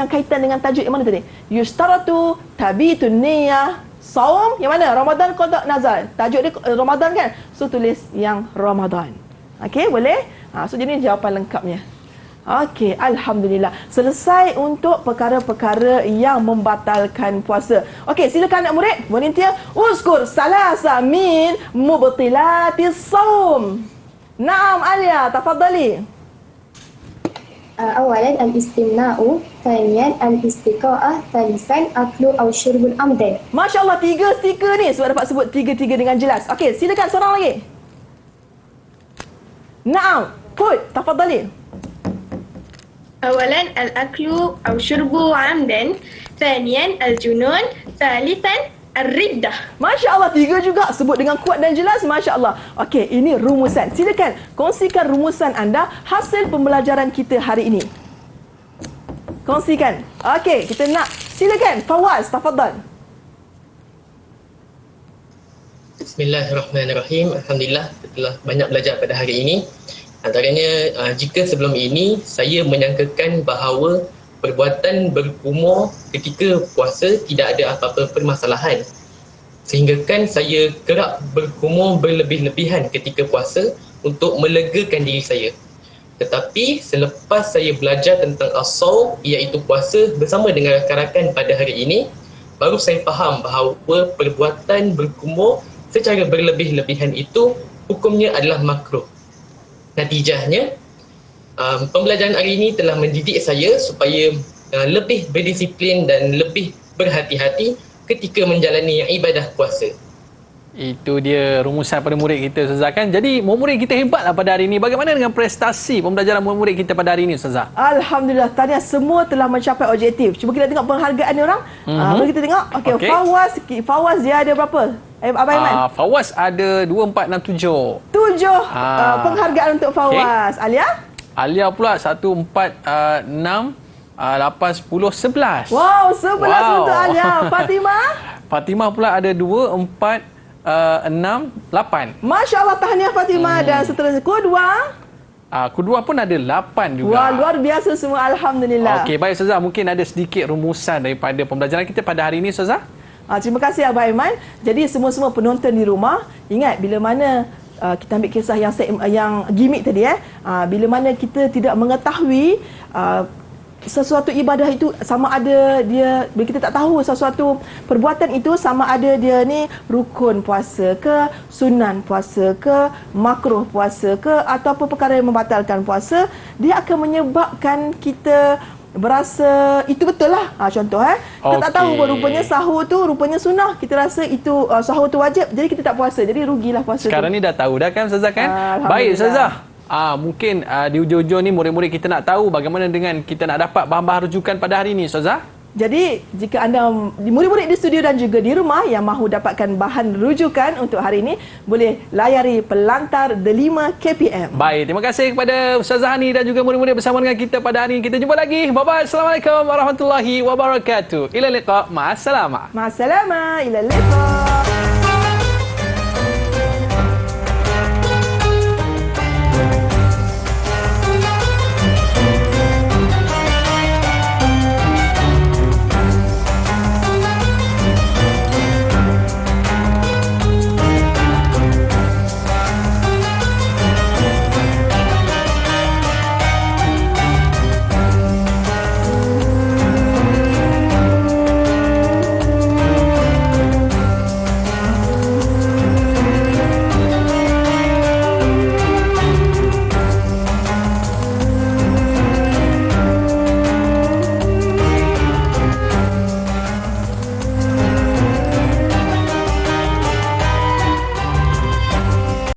kaitan dengan tajuk yang mana tadi? Yushtaratu tabitun niyah saum, yang mana? Ramadan qada nazal. Tajuk dia Ramadan kan? So tulis yang Ramadan. Okey, boleh? So jadi jawapan lengkapnya. Okey, alhamdulillah. Selesai untuk perkara-perkara yang membatalkan puasa. Okey, silakan anak murid, volunteer. Uzkur salasa min mubtilatis saum. Naam Alia, tafadhali. أولا الاستمناء، ثانيا الاستقاءة، ثالثا أكل أو شرب عمدا. Masya Allah, 3 stiker ni sebab dapat sebut 3-3 dengan jelas. Okey, silakan seorang lagi. Naam, Put, tafadhali. أولا الأكل أو شرب عمدا، ثانيا الجنون، ثالثا الردة. Masya Allah, 3 juga sebut dengan kuat dan jelas. Masya Allah. Okey, ini rumusan. Silakan kongsikan rumusan anda hasil pembelajaran kita hari ini. Kongsikan. Okey, kita nak. Silakan, Fawaz, tafadhal. Bismillahirrahmanirrahim. Alhamdulillah, kita telah banyak belajar pada hari ini. Antaranya, jika sebelum ini saya menyangkakan bahawa perbuatan berkumur ketika puasa tidak ada apa-apa permasalahan, sehinggakan saya kerap berkumur berlebih-lebihan ketika puasa untuk melegakan diri saya. Tetapi selepas saya belajar tentang as-saum, iaitu puasa bersama dengan rakan-rakan pada hari ini, baru saya faham bahawa perbuatan berkumur secara berlebih-lebihan itu hukumnya adalah makruh. Natijahnya, pembelajaran hari ini telah mendidik saya supaya lebih berdisiplin dan lebih berhati-hati ketika menjalani ibadah puasa. Itu dia rumusan pada murid kita, Ustazah, kan? Jadi, murid kita hebatlah pada hari ini. Bagaimana dengan prestasi pembelajaran murid kita pada hari ini, Ustazah? Alhamdulillah, tahniah, semua telah mencapai objektif. Cuba kita tengok penghargaan ni orang. Boleh kita tengok? Okey, Okey. Fawaz dia ada berapa? Abang Aiman? Fawaz ada 2, 4, 6, 7. 7 penghargaan untuk Fawaz. Alia? Alia pula 1, 4, 6, 8, 10, 11. Wow, 11 untuk Alia. Fatimah? Fatimah pula ada 2, 4, 6, 8. Masya Allah, tahniah Fatimah. Dan seterusnya, kedua? Kedua pun ada 8 juga. Wah, luar biasa semua. Alhamdulillah. Okey, baik Ustazah. Mungkin ada sedikit rumusan daripada pembelajaran kita pada hari ini, Ustazah. Terima kasih Abang Aiman. Jadi semua-semua penonton di rumah, ingat bila mana kita ambil kisah yang gimmick tadi bila mana kita tidak mengetahui sesuatu ibadah itu sama ada dia, bila kita tak tahu sesuatu perbuatan itu sama ada dia ni rukun puasa ke, sunan puasa ke, makruh puasa ke, ataupun perkara yang membatalkan puasa, dia akan menyebabkan kita berasa itu betul lah. Contoh kita tak tahu pun rupanya sahur tu rupanya sunnah. Kita rasa itu sahur tu wajib, jadi kita tak puasa. Jadi rugilah puasa Sekarang tu. ni dah tahu dah kan, Ustazah, kan? Alhamdulillah. Baik, Ustazah. Mungkin di ujung-ujung ni murid-murid kita nak tahu bagaimana dengan kita nak dapat bahan-bahan rujukan pada hari ini, Ustazah. Jadi, jika anda murid-murid di studio dan juga di rumah yang mahu dapatkan bahan rujukan untuk hari ini, boleh layari Pelantar Delima KPM. Baik, terima kasih kepada Ustazah Hani dan juga murid-murid bersama dengan kita pada hari ini. Kita jumpa lagi. Bye-bye. Assalamualaikum warahmatullahi wabarakatuh. Ila liqa. Ma'assalamah. Ma'assalamah. Ila liqa.